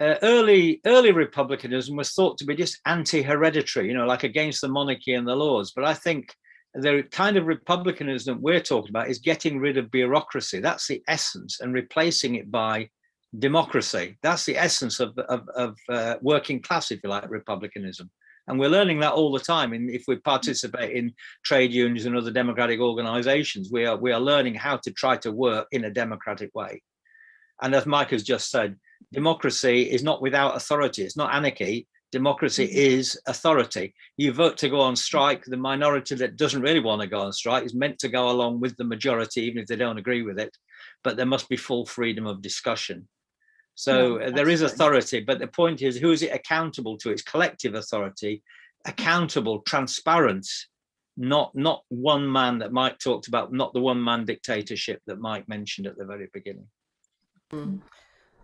early republicanism was thought to be just anti-hereditary, like against the monarchy and the laws. But I think the kind of republicanism we're talking about is getting rid of bureaucracy. That's the essence, and replacing it by democracy. That's the essence of working class, if you like, republicanism. And we're learning that all the time. And if we participate in trade unions and other democratic organizations, we are learning how to try to work in a democratic way. And as Mike has just said, democracy is not without authority. It's not anarchy. Democracy is authority. You vote to go on strike. The minority that doesn't really want to go on strike is meant to go along with the majority, even if they don't agree with it. But there must be full freedom of discussion. So there is authority, but the point is, who is it accountable to? It's collective authority, accountable, transparent, not one man that Mike talked about, not the one man dictatorship that Mike mentioned at the very beginning.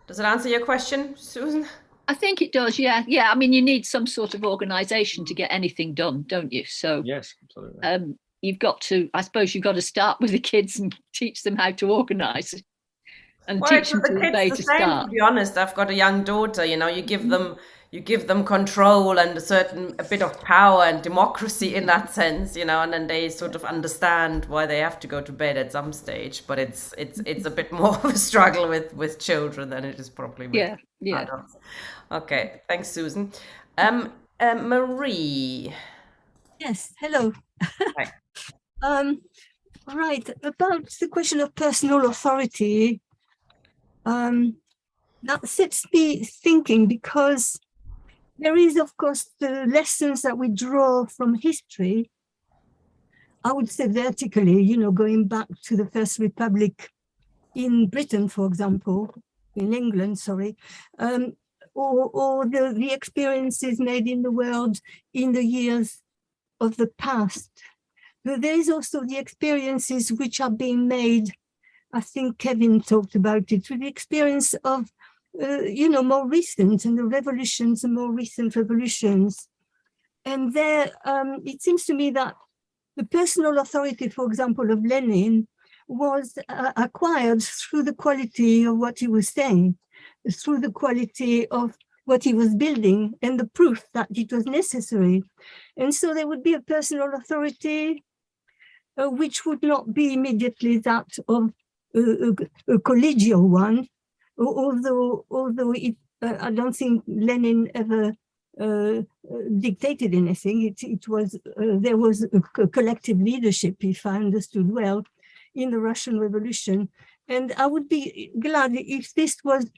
Does it answer your question, Susan? I think it does. Yeah. I mean, you need some sort of organisation to get anything done, don't you? So yes, absolutely. You've got to start with the kids and teach them how to organise. And teach them to obey to start. To be honest, I've got a young daughter. You give them control and a bit of power and democracy in that sense, and then they sort of understand why they have to go to bed at some stage. But it's a bit more of a struggle with children than it is probably with adults. Okay, thanks, Susan. Marie. Yes, hello. Hi. Right, about the question of personal authority. That sets me thinking, because there is, of course, the lessons that we draw from history. I would say vertically, going back to the First Republic in Britain, for example, in England, sorry, or the experiences made in the world in the years of the past. But there is also the experiences which are being made. I think Kevin talked about it, with the experience of, more recent, and the revolutions, and more recent revolutions. And there, it seems to me that the personal authority, for example, of Lenin was acquired through the quality of what he was saying, through the quality of what he was building, and the proof that it was necessary. And so there would be a personal authority which would not be immediately that of a collegial one, although I don't think Lenin ever dictated anything. It was there was a collective leadership, if I understood well, in the Russian Revolution. And I would be glad if this was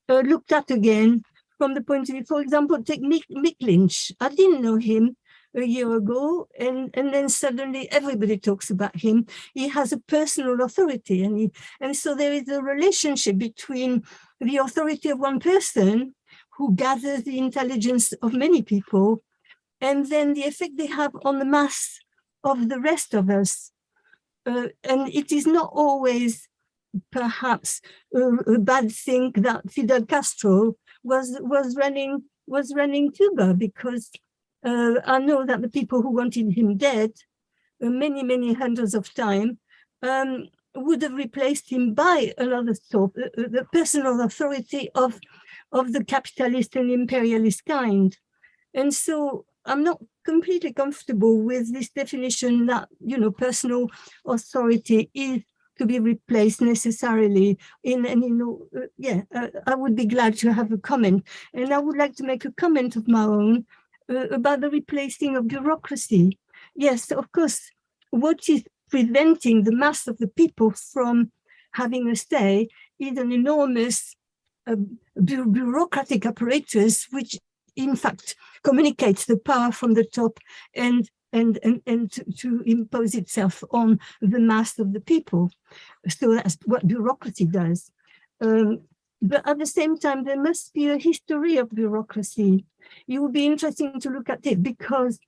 looked at again from the point of view, for example, take Mick Lynch. I didn't know him a year ago, and then suddenly everybody talks about him. He has a personal authority, and so there is a relationship between the authority of one person who gathers the intelligence of many people, and then the effect they have on the mass of the rest of us. And it is not always perhaps a bad thing that Fidel Castro was running Cuba, because I know that the people who wanted him dead, many hundreds of times, would have replaced him by another sort, the personal authority of the capitalist and imperialist kind. And so I'm not completely comfortable with this definition that, personal authority is to be replaced necessarily I would be glad to have a comment. And I would like to make a comment of my own about the replacing of bureaucracy. Yes, of course, what is preventing the mass of the people from having a say is an enormous bureaucratic apparatus, which in fact communicates the power from the top and to impose itself on the mass of the people. So that's what bureaucracy does. But at the same time, there must be a history of bureaucracy. It would be interesting to look at it, because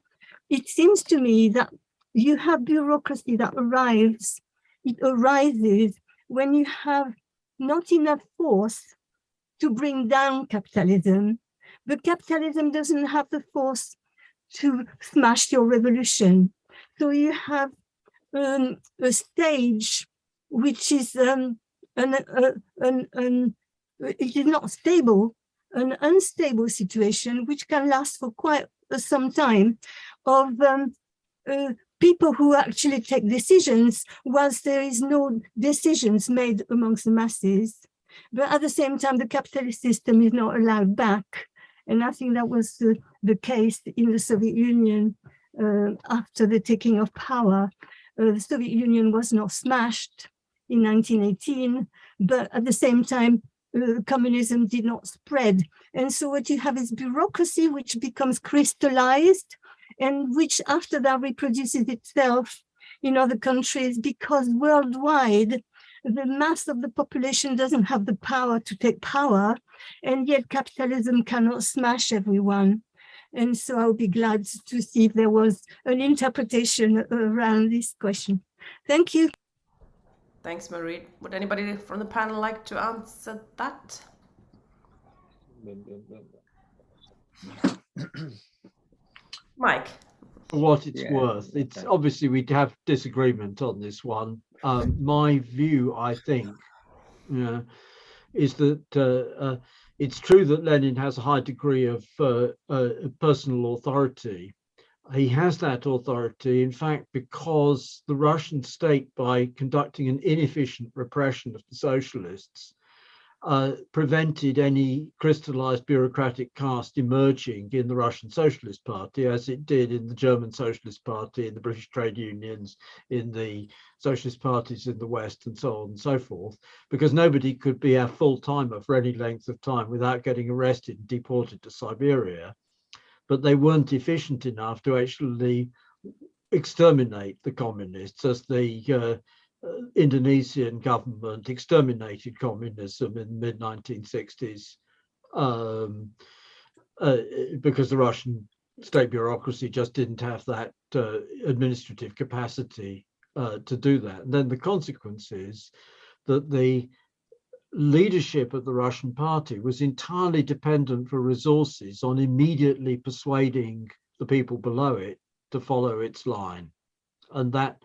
it seems to me that you have bureaucracy that arises when you have not enough force to bring down capitalism, but capitalism doesn't have the force to smash your revolution. So you have a stage which is it is not stable, an unstable situation which can last for quite some time, of people who actually take decisions whilst there is no decisions made amongst the masses. But at the same time, the capitalist system is not allowed back. And I think that was the case in the Soviet Union after the taking of power. The Soviet Union was not smashed in 1918, but at the same time, communism did not spread. And so what you have is bureaucracy, which becomes crystallized, and which after that reproduces itself in other countries, because worldwide, the mass of the population doesn't have the power to take power, and yet capitalism cannot smash everyone. And so I would be glad to see if there was an interpretation around this question. Thank you. Thanks, Marie. Would anybody from the panel like to answer that? Mike. For what it's worth, it's obviously we'd have disagreement on this one. My view, I think, is that it's true that Lenin has a high degree of personal authority. He has that authority, in fact, because the Russian state, by conducting an inefficient repression of the socialists, prevented any crystallized bureaucratic caste emerging in the Russian Socialist Party, as it did in the German Socialist Party, in the British trade unions, in the socialist parties in the West, and so on and so forth, because nobody could be a full-timer for any length of time without getting arrested and deported to Siberia. But they weren't efficient enough to actually exterminate the communists, as the Indonesian government exterminated communism in the mid-1960s because the Russian state bureaucracy just didn't have that administrative capacity to do that. And then the consequence is that the leadership of the Russian party was entirely dependent for resources on immediately persuading the people below it to follow its line. And that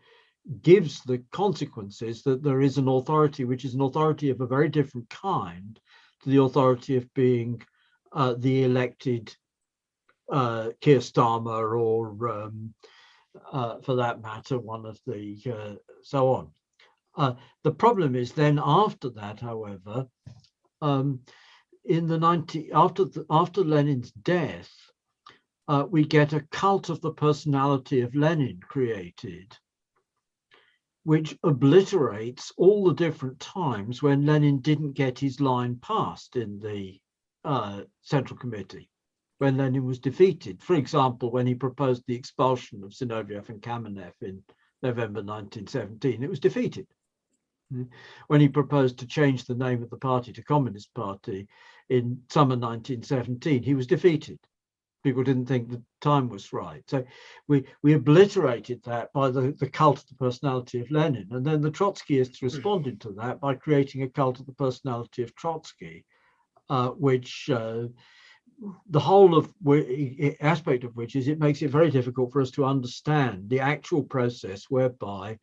gives the consequences that there is an authority which is an authority of a very different kind to the authority of being the elected Keir Starmer, or for that matter, one of the so on. The problem is then after that, however, in the after Lenin's death, we get a cult of the personality of Lenin created, which obliterates all the different times when Lenin didn't get his line passed in the Central Committee, when Lenin was defeated. For example, when he proposed the expulsion of Zinoviev and Kamenev in November 1917, it was defeated. When he proposed to change the name of the party to Communist Party in summer 1917, he was defeated. People didn't think the time was right. So we obliterated that by the cult of the personality of Lenin. And then the Trotskyists responded to that by creating a cult of the personality of Trotsky, which the whole of aspect of which is it makes it very difficult for us to understand the actual process whereby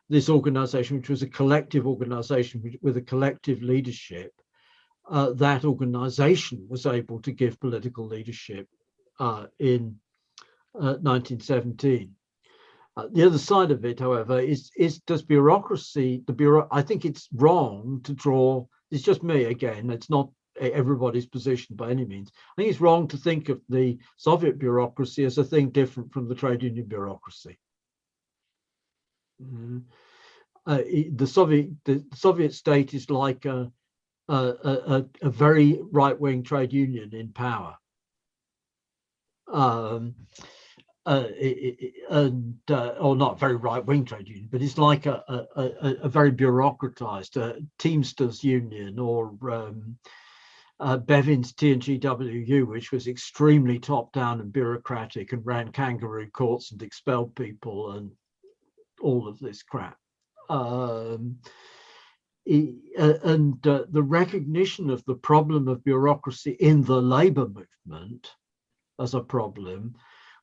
this organization, which was a collective organization with a collective leadership, that organization was able to give political leadership in 1917. The other side of it, however, is does bureaucracy, I think it's wrong to draw, it's just me again, it's not everybody's position by any means. I think it's wrong to think of the Soviet bureaucracy as a thing different from the trade union bureaucracy. The Soviet state is like a very right-wing trade union in power. Or not very right-wing trade union, but it's like a very bureaucratized Teamsters union, or Bevin's TNGWU, which was extremely top-down and bureaucratic and ran kangaroo courts and expelled people and all of this crap. The recognition of the problem of bureaucracy in the labor movement as a problem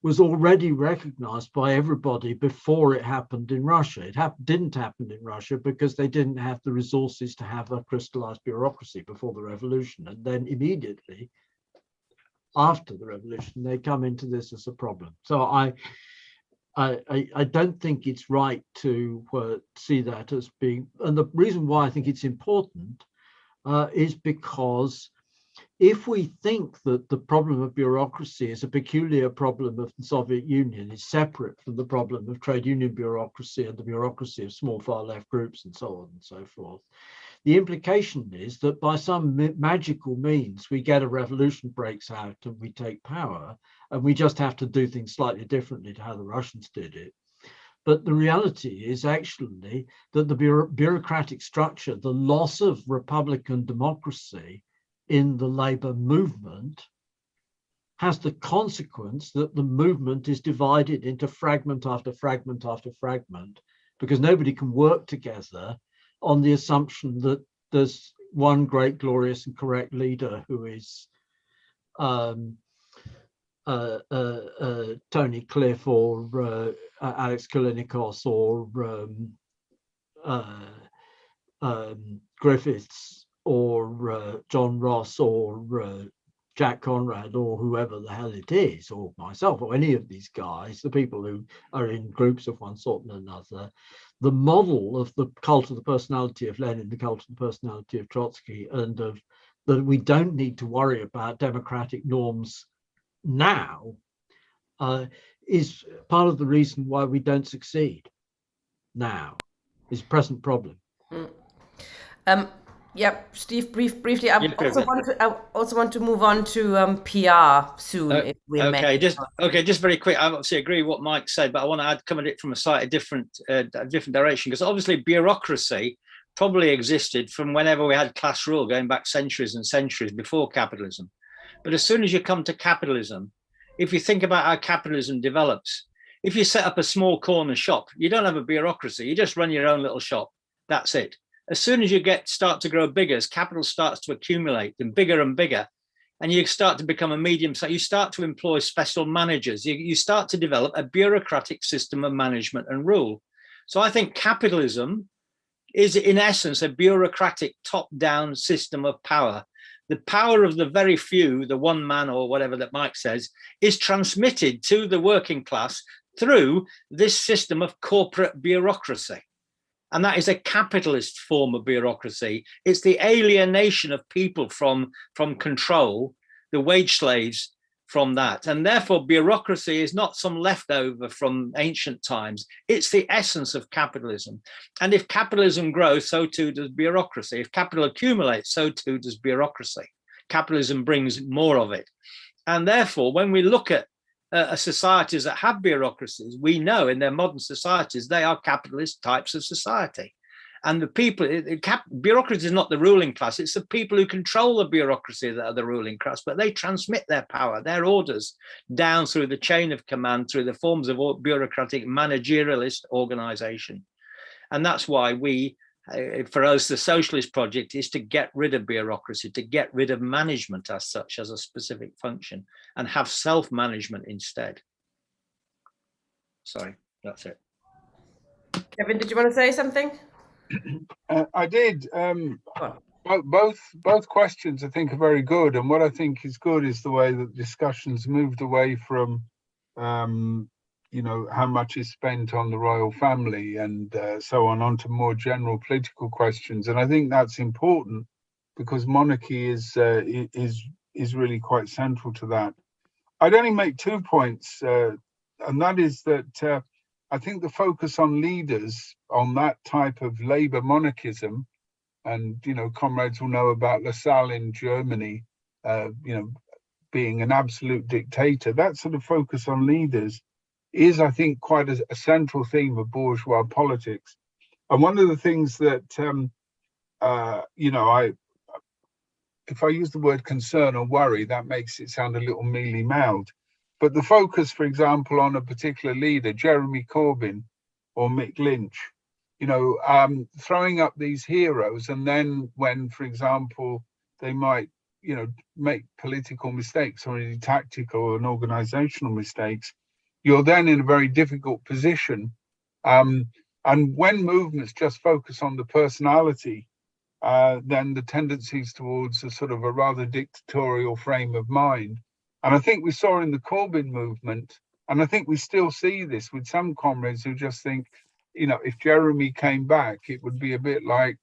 was already recognized by everybody before it happened in Russia. It didn't happen in Russia because they didn't have the resources to have a crystallized bureaucracy before the revolution. And then immediately after the revolution, they come into this as a problem. So I don't think it's right to see that as being, and the reason why I think it's important is because if we think that the problem of bureaucracy is a peculiar problem of the Soviet Union, is separate from the problem of trade union bureaucracy and the bureaucracy of small far left groups and so on and so forth, the implication is that by some magical means we get a revolution breaks out and we take power, and we just have to do things slightly differently to how the Russians did it. But the reality is actually that the bureaucratic structure, the loss of republican democracy in the labor movement, has the consequence that the movement is divided into fragment after fragment after fragment, because nobody can work together on the assumption that there's one great, glorious and correct leader who is Tony Cliff or Alex Kalinikos or Griffiths or John Ross or Jack Conrad or whoever the hell it is, or myself or any of these guys, the people who are in groups of one sort and another. The model of the cult of the personality of Lenin, the cult of the personality of Trotsky, and of that we don't need to worry about democratic norms now, is part of the reason why we don't succeed now, is present problem. Yeah, Steve, briefly. I also want to move on to PR soon, if we may. Just very quick. I obviously agree with what Mike said, but I want to come at it from a slightly different direction, because obviously bureaucracy probably existed from whenever we had class rule, going back centuries and centuries before capitalism. But as soon as you come to capitalism, if you think about how capitalism develops, if you set up a small corner shop, you don't have a bureaucracy. You just run your own little shop. That's it. As soon as you start to grow bigger, as capital starts to accumulate and bigger, and you start to become a medium, so you start to employ special managers, you start to develop a bureaucratic system of management and rule. So I think capitalism is in essence a bureaucratic top-down system of power. The power of the very few, the one man or whatever that Mike says, is transmitted to the working class through this system of corporate bureaucracy. And that is a capitalist form of bureaucracy. It's the alienation of people from control, the wage slaves from that. And therefore, bureaucracy is not some leftover from ancient times. It's the essence of capitalism. And if capitalism grows, so too does bureaucracy. If capital accumulates, so too does bureaucracy. Capitalism brings more of it. And therefore, when we look at societies that have bureaucracies, we know in their modern societies, they are capitalist types of society. And the people, bureaucracy is not the ruling class, it's the people who control the bureaucracy that are the ruling class, but they transmit their power, their orders down through the chain of command, through the forms of bureaucratic managerialist organization. And that's why we For us, the Socialist project is to get rid of bureaucracy, to get rid of management as such, as a specific function, and have self-management instead. Sorry, that's it. Kevin, did you want to say something? I did. Both questions I think are very good, and what I think is good is the way that discussions moved away from how much is spent on the royal family and so on to more general political questions. And I think that's important because monarchy is really quite central to that. I'd only make 2 points, and that is that I think the focus on leaders, on that type of Labour monarchism, and comrades will know about Lassalle in Germany, being an absolute dictator. That sort of focus on leaders is, I think, quite a central theme of bourgeois politics. And one of the things that, if I use the word concern or worry, that makes it sound a little mealy-mouthed. But the focus, for example, on a particular leader, Jeremy Corbyn or Mick Lynch, throwing up these heroes, and then when, for example, they might, make political mistakes or any tactical and organizational mistakes, you're then in a very difficult position. And when movements just focus on the personality, then the tendencies towards a sort of a rather dictatorial frame of mind. And I think we saw in the Corbyn movement, and I think we still see this with some comrades who just think, if Jeremy came back, it would be a bit like,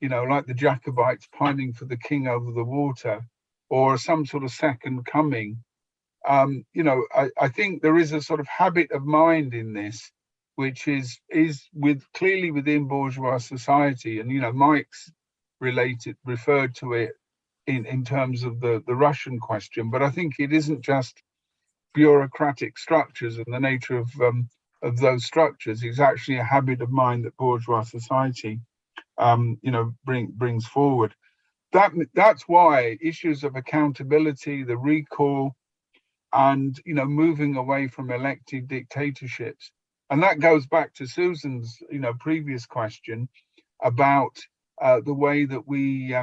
like the Jacobites pining for the king over the water, or some sort of second coming. I think there is a sort of habit of mind in this, which is clearly within bourgeois society. And Mike's referred to it in terms of the Russian question, but I think it isn't just bureaucratic structures and the nature of those structures. It's actually a habit of mind that bourgeois society brings forward. That's why issues of accountability, the recall, and moving away from elected dictatorships, and that goes back to Susan's previous question about the way that we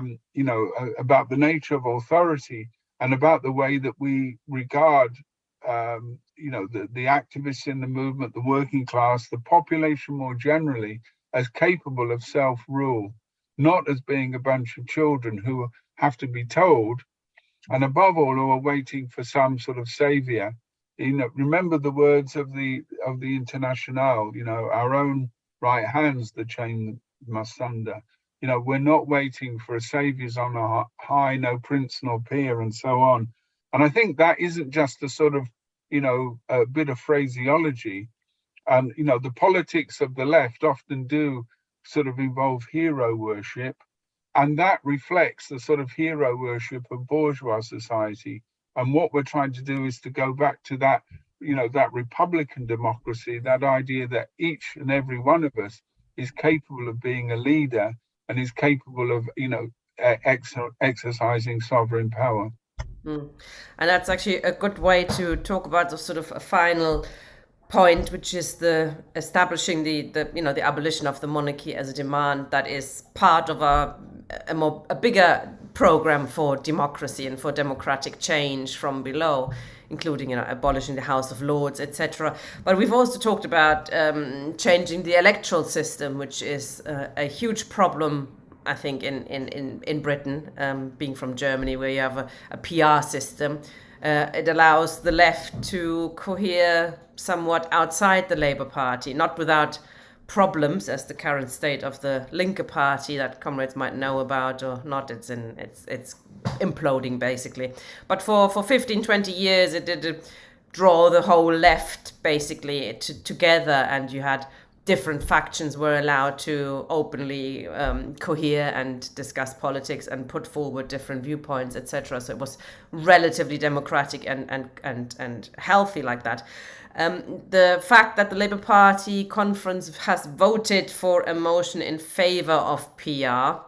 about the nature of authority and about the way that we regard the activists in the movement, the working class, the population more generally, as capable of self-rule, not as being a bunch of children who have to be told, and above all, who are waiting for some sort of savior. Remember the words of the Internationale, our own right hands the chain must sunder. We're not waiting for a saviors on a high, no prince nor peer, and so on. And I think that isn't just a sort of, a bit of phraseology. And, the politics of the left often do sort of involve hero worship. And that reflects the sort of hero worship of bourgeois society. And what we're trying to do is to go back to that, that Republican democracy, that idea that each and every one of us is capable of being a leader and is capable of, exercising sovereign power. And that's actually a good way to talk about the sort of a final point, which is the establishing the abolition of the monarchy as a demand that is part of a bigger program for democracy and for democratic change from below, including abolishing the House of Lords, etc. But we've also talked about changing the electoral system, which is a huge problem, I think, in Britain, being from Germany, where you have a PR system. It allows the left to cohere somewhat outside the Labour Party, not without problems, as the current state of the Linke Party that comrades might know about or not. It's imploding, basically. But for 15, 20 years, it did draw the whole left, basically, together, and you had different factions were allowed to openly cohere and discuss politics and put forward different viewpoints, etc. So it was relatively democratic and healthy like that. The fact that the Labour Party conference has voted for a motion in favour of PR,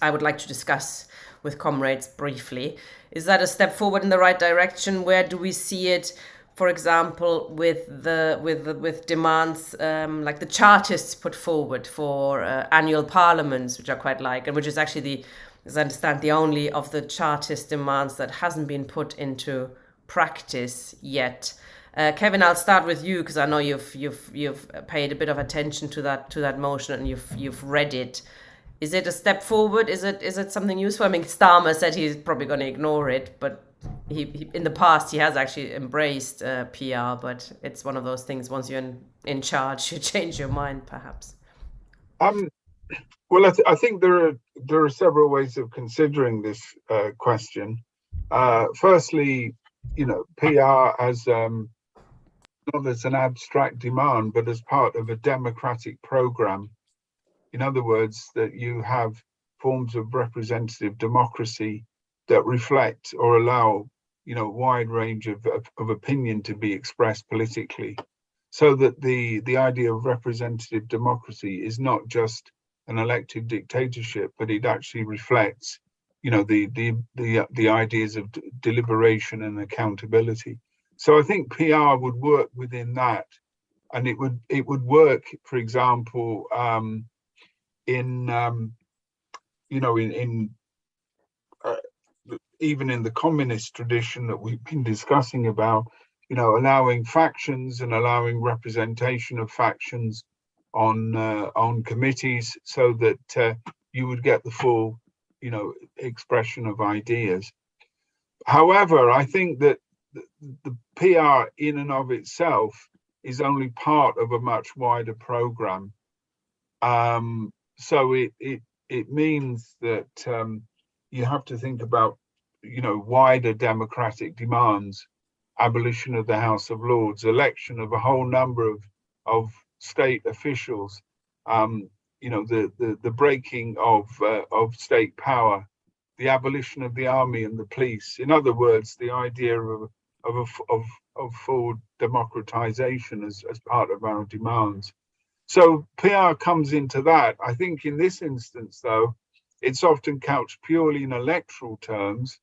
I would like to discuss with comrades briefly. Is that a step forward in the right direction? Where do we see it for example, with demands like the Chartists put forward for annual parliaments, which I quite like, and which is actually as I understand, the only of the Chartist demands that hasn't been put into practice yet. Kevin, I'll start with you because I know you've paid a bit of attention to that motion and you've read it. Is it a step forward? Is it something useful? I mean, Starmer said he's probably going to ignore it, but he in the past he has actually embraced PR. But it's one of those things. Once you're in charge, you change your mind, perhaps. Well, I think there are several ways of considering this question. Firstly, PR as not as an abstract demand, but as part of a democratic program. In other words, that you have forms of representative democracy that reflect or allow, a wide range of opinion to be expressed politically, so that the idea of representative democracy is not just an elected dictatorship, but it actually reflects, the ideas of deliberation and accountability. So I think PR would work within that, and it would work, for example, even in the communist tradition that we've been discussing about, allowing factions and allowing representation of factions on committees, so that you would get the full, expression of ideas. However, I think that the PR in and of itself is only part of a much wider program. So it means that you have to think about, wider democratic demands, abolition of the House of Lords, election of a whole number of state officials, the breaking of state power, the abolition of the army and the police. In other words, the idea of full democratization as part of our demands. So PR comes into that. I think in this instance, though, it's often couched purely in electoral terms,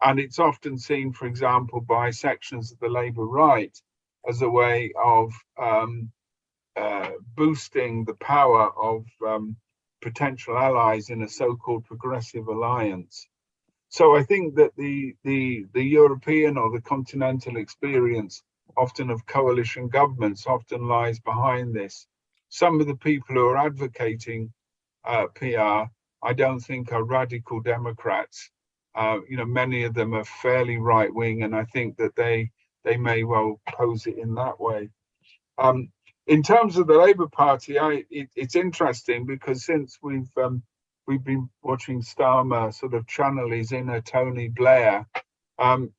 and it's often seen, for example, by sections of the Labour right as a way of boosting the power of potential allies in a so-called progressive alliance. So I think that the European or the continental experience, often of coalition governments, often lies behind this. Some of the people who are advocating PR, I don't think are radical Democrats. Many of them are fairly right-wing, and I think that they may well pose it in that way. In terms of the Labour Party, it's interesting because since we've been watching Starmer sort of channel his inner Tony Blair,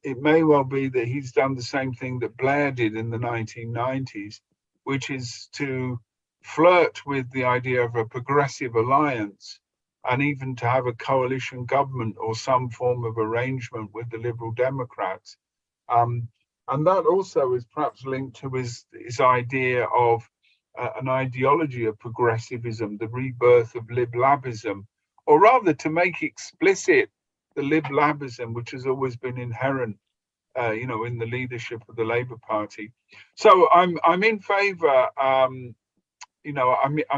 it may well be that he's done the same thing that Blair did in the 1990s, which is to flirt with the idea of a progressive alliance and even to have a coalition government or some form of arrangement with the Liberal Democrats. And that also is perhaps linked to his idea of an ideology of progressivism, the rebirth of liblabism, or rather to make explicit the liblabism which has always been inherent, in the leadership of the Labour Party. So I'm in favour. I'm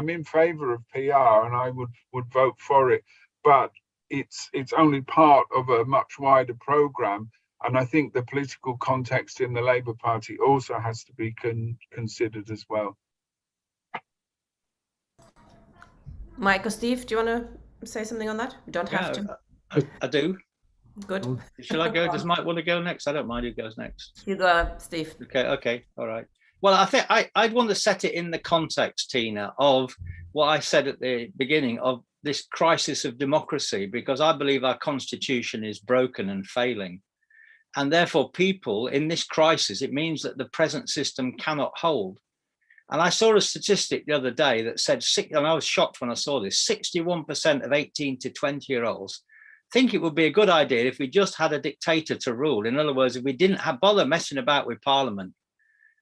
in favour of PR, and I would vote for it, but it's only part of a much wider programme, and I think the political context in the Labour Party also has to be considered as well. Mike or Steve, do you want to say something on that? You don't have to. I do. Good. Shall I go? Does Mike want to go next? I don't mind who goes next. You go, Steve. Okay, all right. Well, I think I'd want to set it in the context, Tina, of what I said at the beginning of this crisis of democracy, because I believe our constitution is broken and failing. And therefore, people in this crisis, it means that the present system cannot hold. And I saw a statistic the other day that said, and I was shocked when I saw this, 61% of 18 to 20-year-olds think it would be a good idea if we just had a dictator to rule. In other words, if we didn't bother messing about with Parliament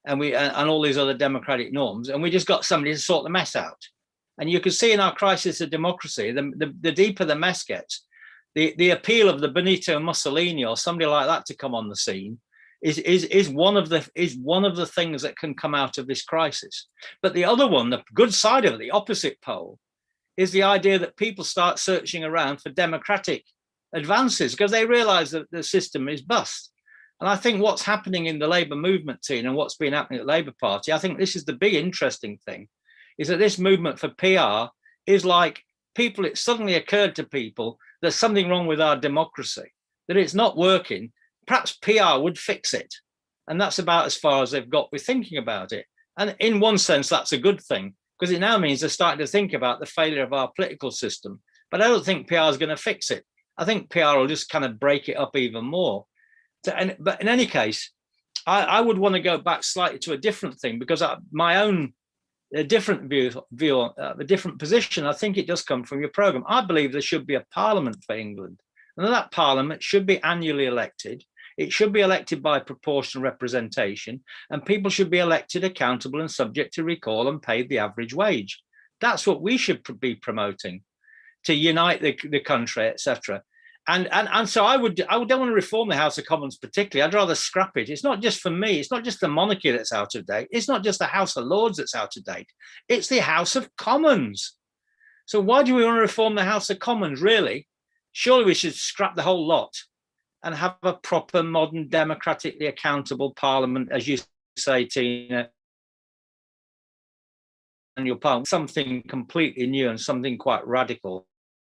and all these other democratic norms, and we just got somebody to sort the mess out. And you can see in our crisis of democracy, the deeper the mess gets, the appeal of the Benito Mussolini or somebody like that to come on the scene is one of the things that can come out of this crisis. But the other one, the good side of it, the opposite pole, is the idea that people start searching around for democratic advances because they realize that the system is bust. And I think what's happening in the Labour movement, Tina, and what's been happening at the Labour Party, I think this is the big interesting thing, is that this movement for PR is like people, it suddenly occurred to people there's something wrong with our democracy, that it's not working. Perhaps PR would fix it. And that's about as far as they've got with thinking about it. And in one sense, that's a good thing, because it now means they're starting to think about the failure of our political system. But I don't think PR is going to fix it. I think PR will just kind of break it up even more. But in any case, I would want to go back slightly to a different thing, because my own different view, a different position, I think it does come from your programme. I believe there should be a parliament for England, and that parliament should be annually elected. It should be elected by proportional representation, and people should be elected, accountable and subject to recall and paid the average wage. That's what we should be promoting, to unite the country, etc. And so I don't want to reform the House of Commons particularly. I'd rather scrap it. It's not just for me. It's not just the monarchy that's out of date. It's not just the House of Lords that's out of date. It's the House of Commons. So why do we want to reform the House of Commons, really? Surely we should scrap the whole lot and have a proper, modern, democratically accountable parliament, as you say, Tina, and your parliament, something completely new and something quite radical.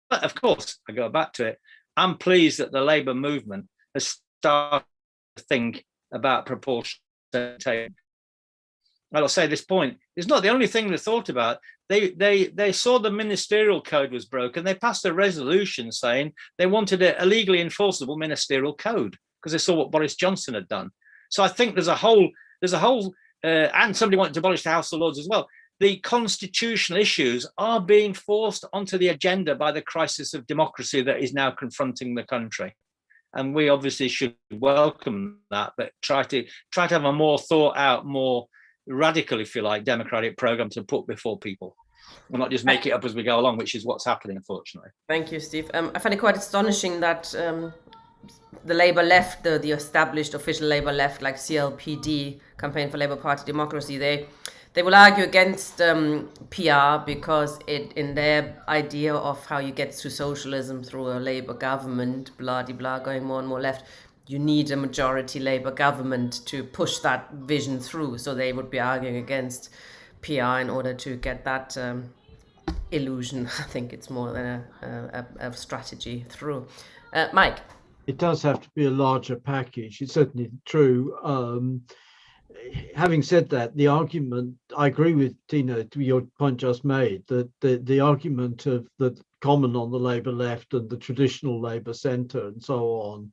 But of course, I go back to it. I'm pleased that the Labour movement has started to think about proportionality. I'll say this point, it's not the only thing they thought about. They saw the ministerial code was broken. They passed a resolution saying they wanted a legally enforceable ministerial code because they saw what Boris Johnson had done. So I think there's a whole, and somebody wanted to abolish the House of Lords as well. The constitutional issues are being forced onto the agenda by the crisis of democracy that is now confronting the country. And we obviously should welcome that, but try to have a more thought out, more radical, if you like, democratic program to put before people. We'll not just make it up as we go along, which is what's happening, unfortunately. Thank you, Steve. I find it quite astonishing that the Labour left, the established official Labour left, like CLPD, Campaign for Labour Party Democracy, they will argue against PR because in their idea of how you get to socialism through a Labour government, blah-de-blah, going more and more left, you need a majority Labour government to push that vision through. So they would be arguing against PR in order to get that illusion. I think it's more than a strategy through. Mike? It does have to be a larger package. It's certainly true. Having said that, the argument, I agree with Tina, to your point just made, that the argument of the common on the Labour left and the traditional Labour centre and so on,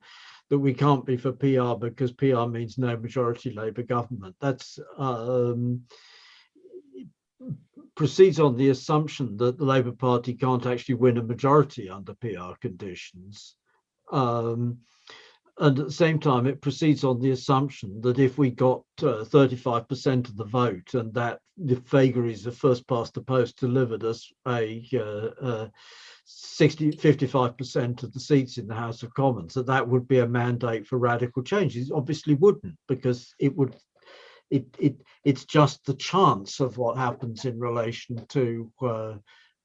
that we can't be for PR because PR means no majority Labour government. That's proceeds on the assumption that the Labour Party can't actually win a majority under PR conditions. And at the same time, it proceeds on the assumption that if we got 35% of the vote and that the vagaries of first past the post delivered us a 55% of the seats in the House of Commons, that would be a mandate for radical change. It obviously wouldn't, because it's just the chance of what happens in relation to so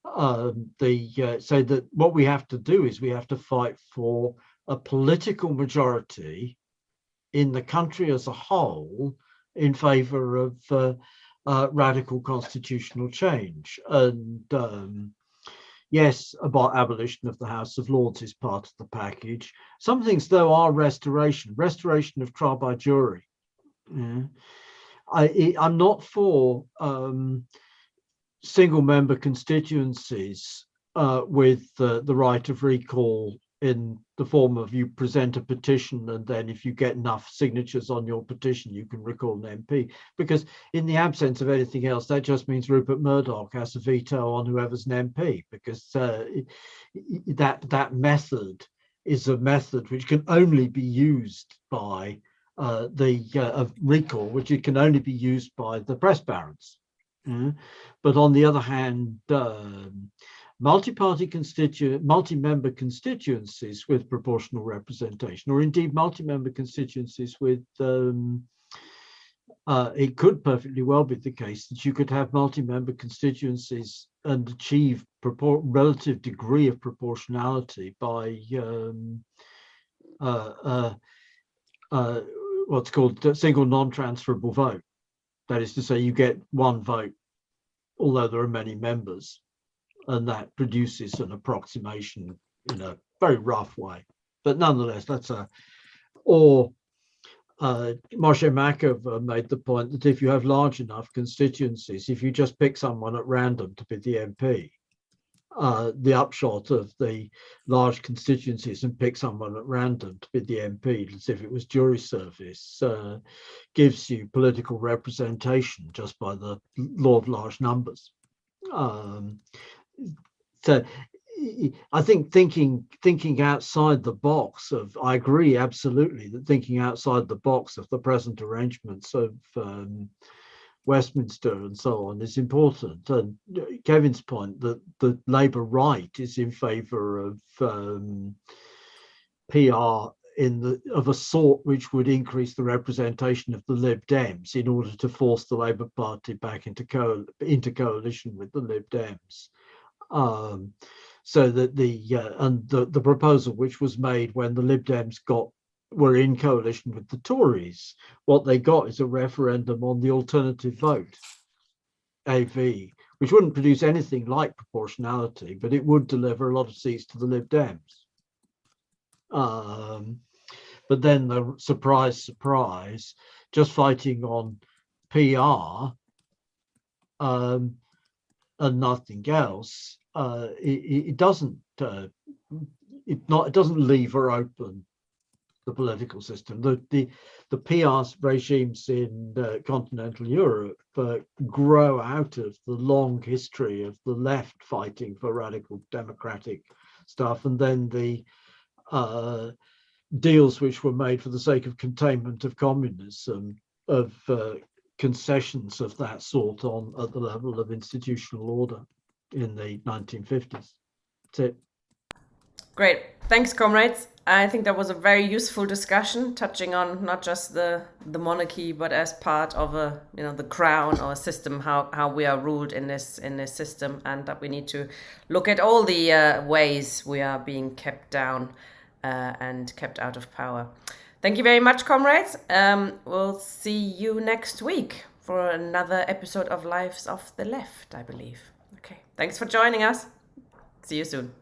that what we have to do is we have to fight for a political majority in the country as a whole in favor of radical constitutional change. And yes, about abolition of the House of Lords is part of the package. Some things, though, are restoration of trial by jury. Yeah. I'm not for single member constituencies with the right of recall in the form of you present a petition and then if you get enough signatures on your petition you can recall an MP, because in the absence of anything else that just means Rupert Murdoch has a veto on whoever's an MP, because that method is a method which can only be used by the recall, which it can only be used by the press barons. But on the other hand, multi-member constituencies with proportional representation, or indeed multi-member constituencies with it could perfectly well be the case that you could have multi-member constituencies and achieve relative degree of proportionality by what's called a single non-transferable vote. That is to say, you get one vote, although there are many members, and that produces an approximation in a very rough way. But nonetheless, that's Moshe Makov made the point that if you have large enough constituencies, if you just pick someone at random to be the MP, the upshot of the large constituencies and pick someone at random to be the MP, as if it was jury service, gives you political representation just by the law of large numbers. So I think thinking outside the box of, I agree absolutely that thinking outside the box of the present arrangements of Westminster and so on is important. And Kevin's point that the Labour right is in favour of PR of a sort which would increase the representation of the Lib Dems in order to force the Labour Party back into coalition with the Lib Dems. So that the proposal which was made when the Lib Dems were in coalition with the Tories, what they got is a referendum on the alternative vote, AV, which wouldn't produce anything like proportionality, but it would deliver a lot of seats to the Lib Dems. But then the surprise, just fighting on PR and nothing else, it doesn't lever open the political system. The PR regimes in continental Europe grow out of the long history of the left fighting for radical democratic stuff, and then the deals which were made for the sake of containment of communism, of concessions of that sort at the level of institutional order in the 1950s. That's it. Great. Thanks, comrades. I think that was a very useful discussion, touching on not just the monarchy, but as part of the crown or a system, how we are ruled in this system, and that we need to look at all the ways we are being kept down and kept out of power. Thank you very much, comrades. We'll see you next week for another episode of Lives of the Left, I believe. Okay. Thanks for joining us. See you soon.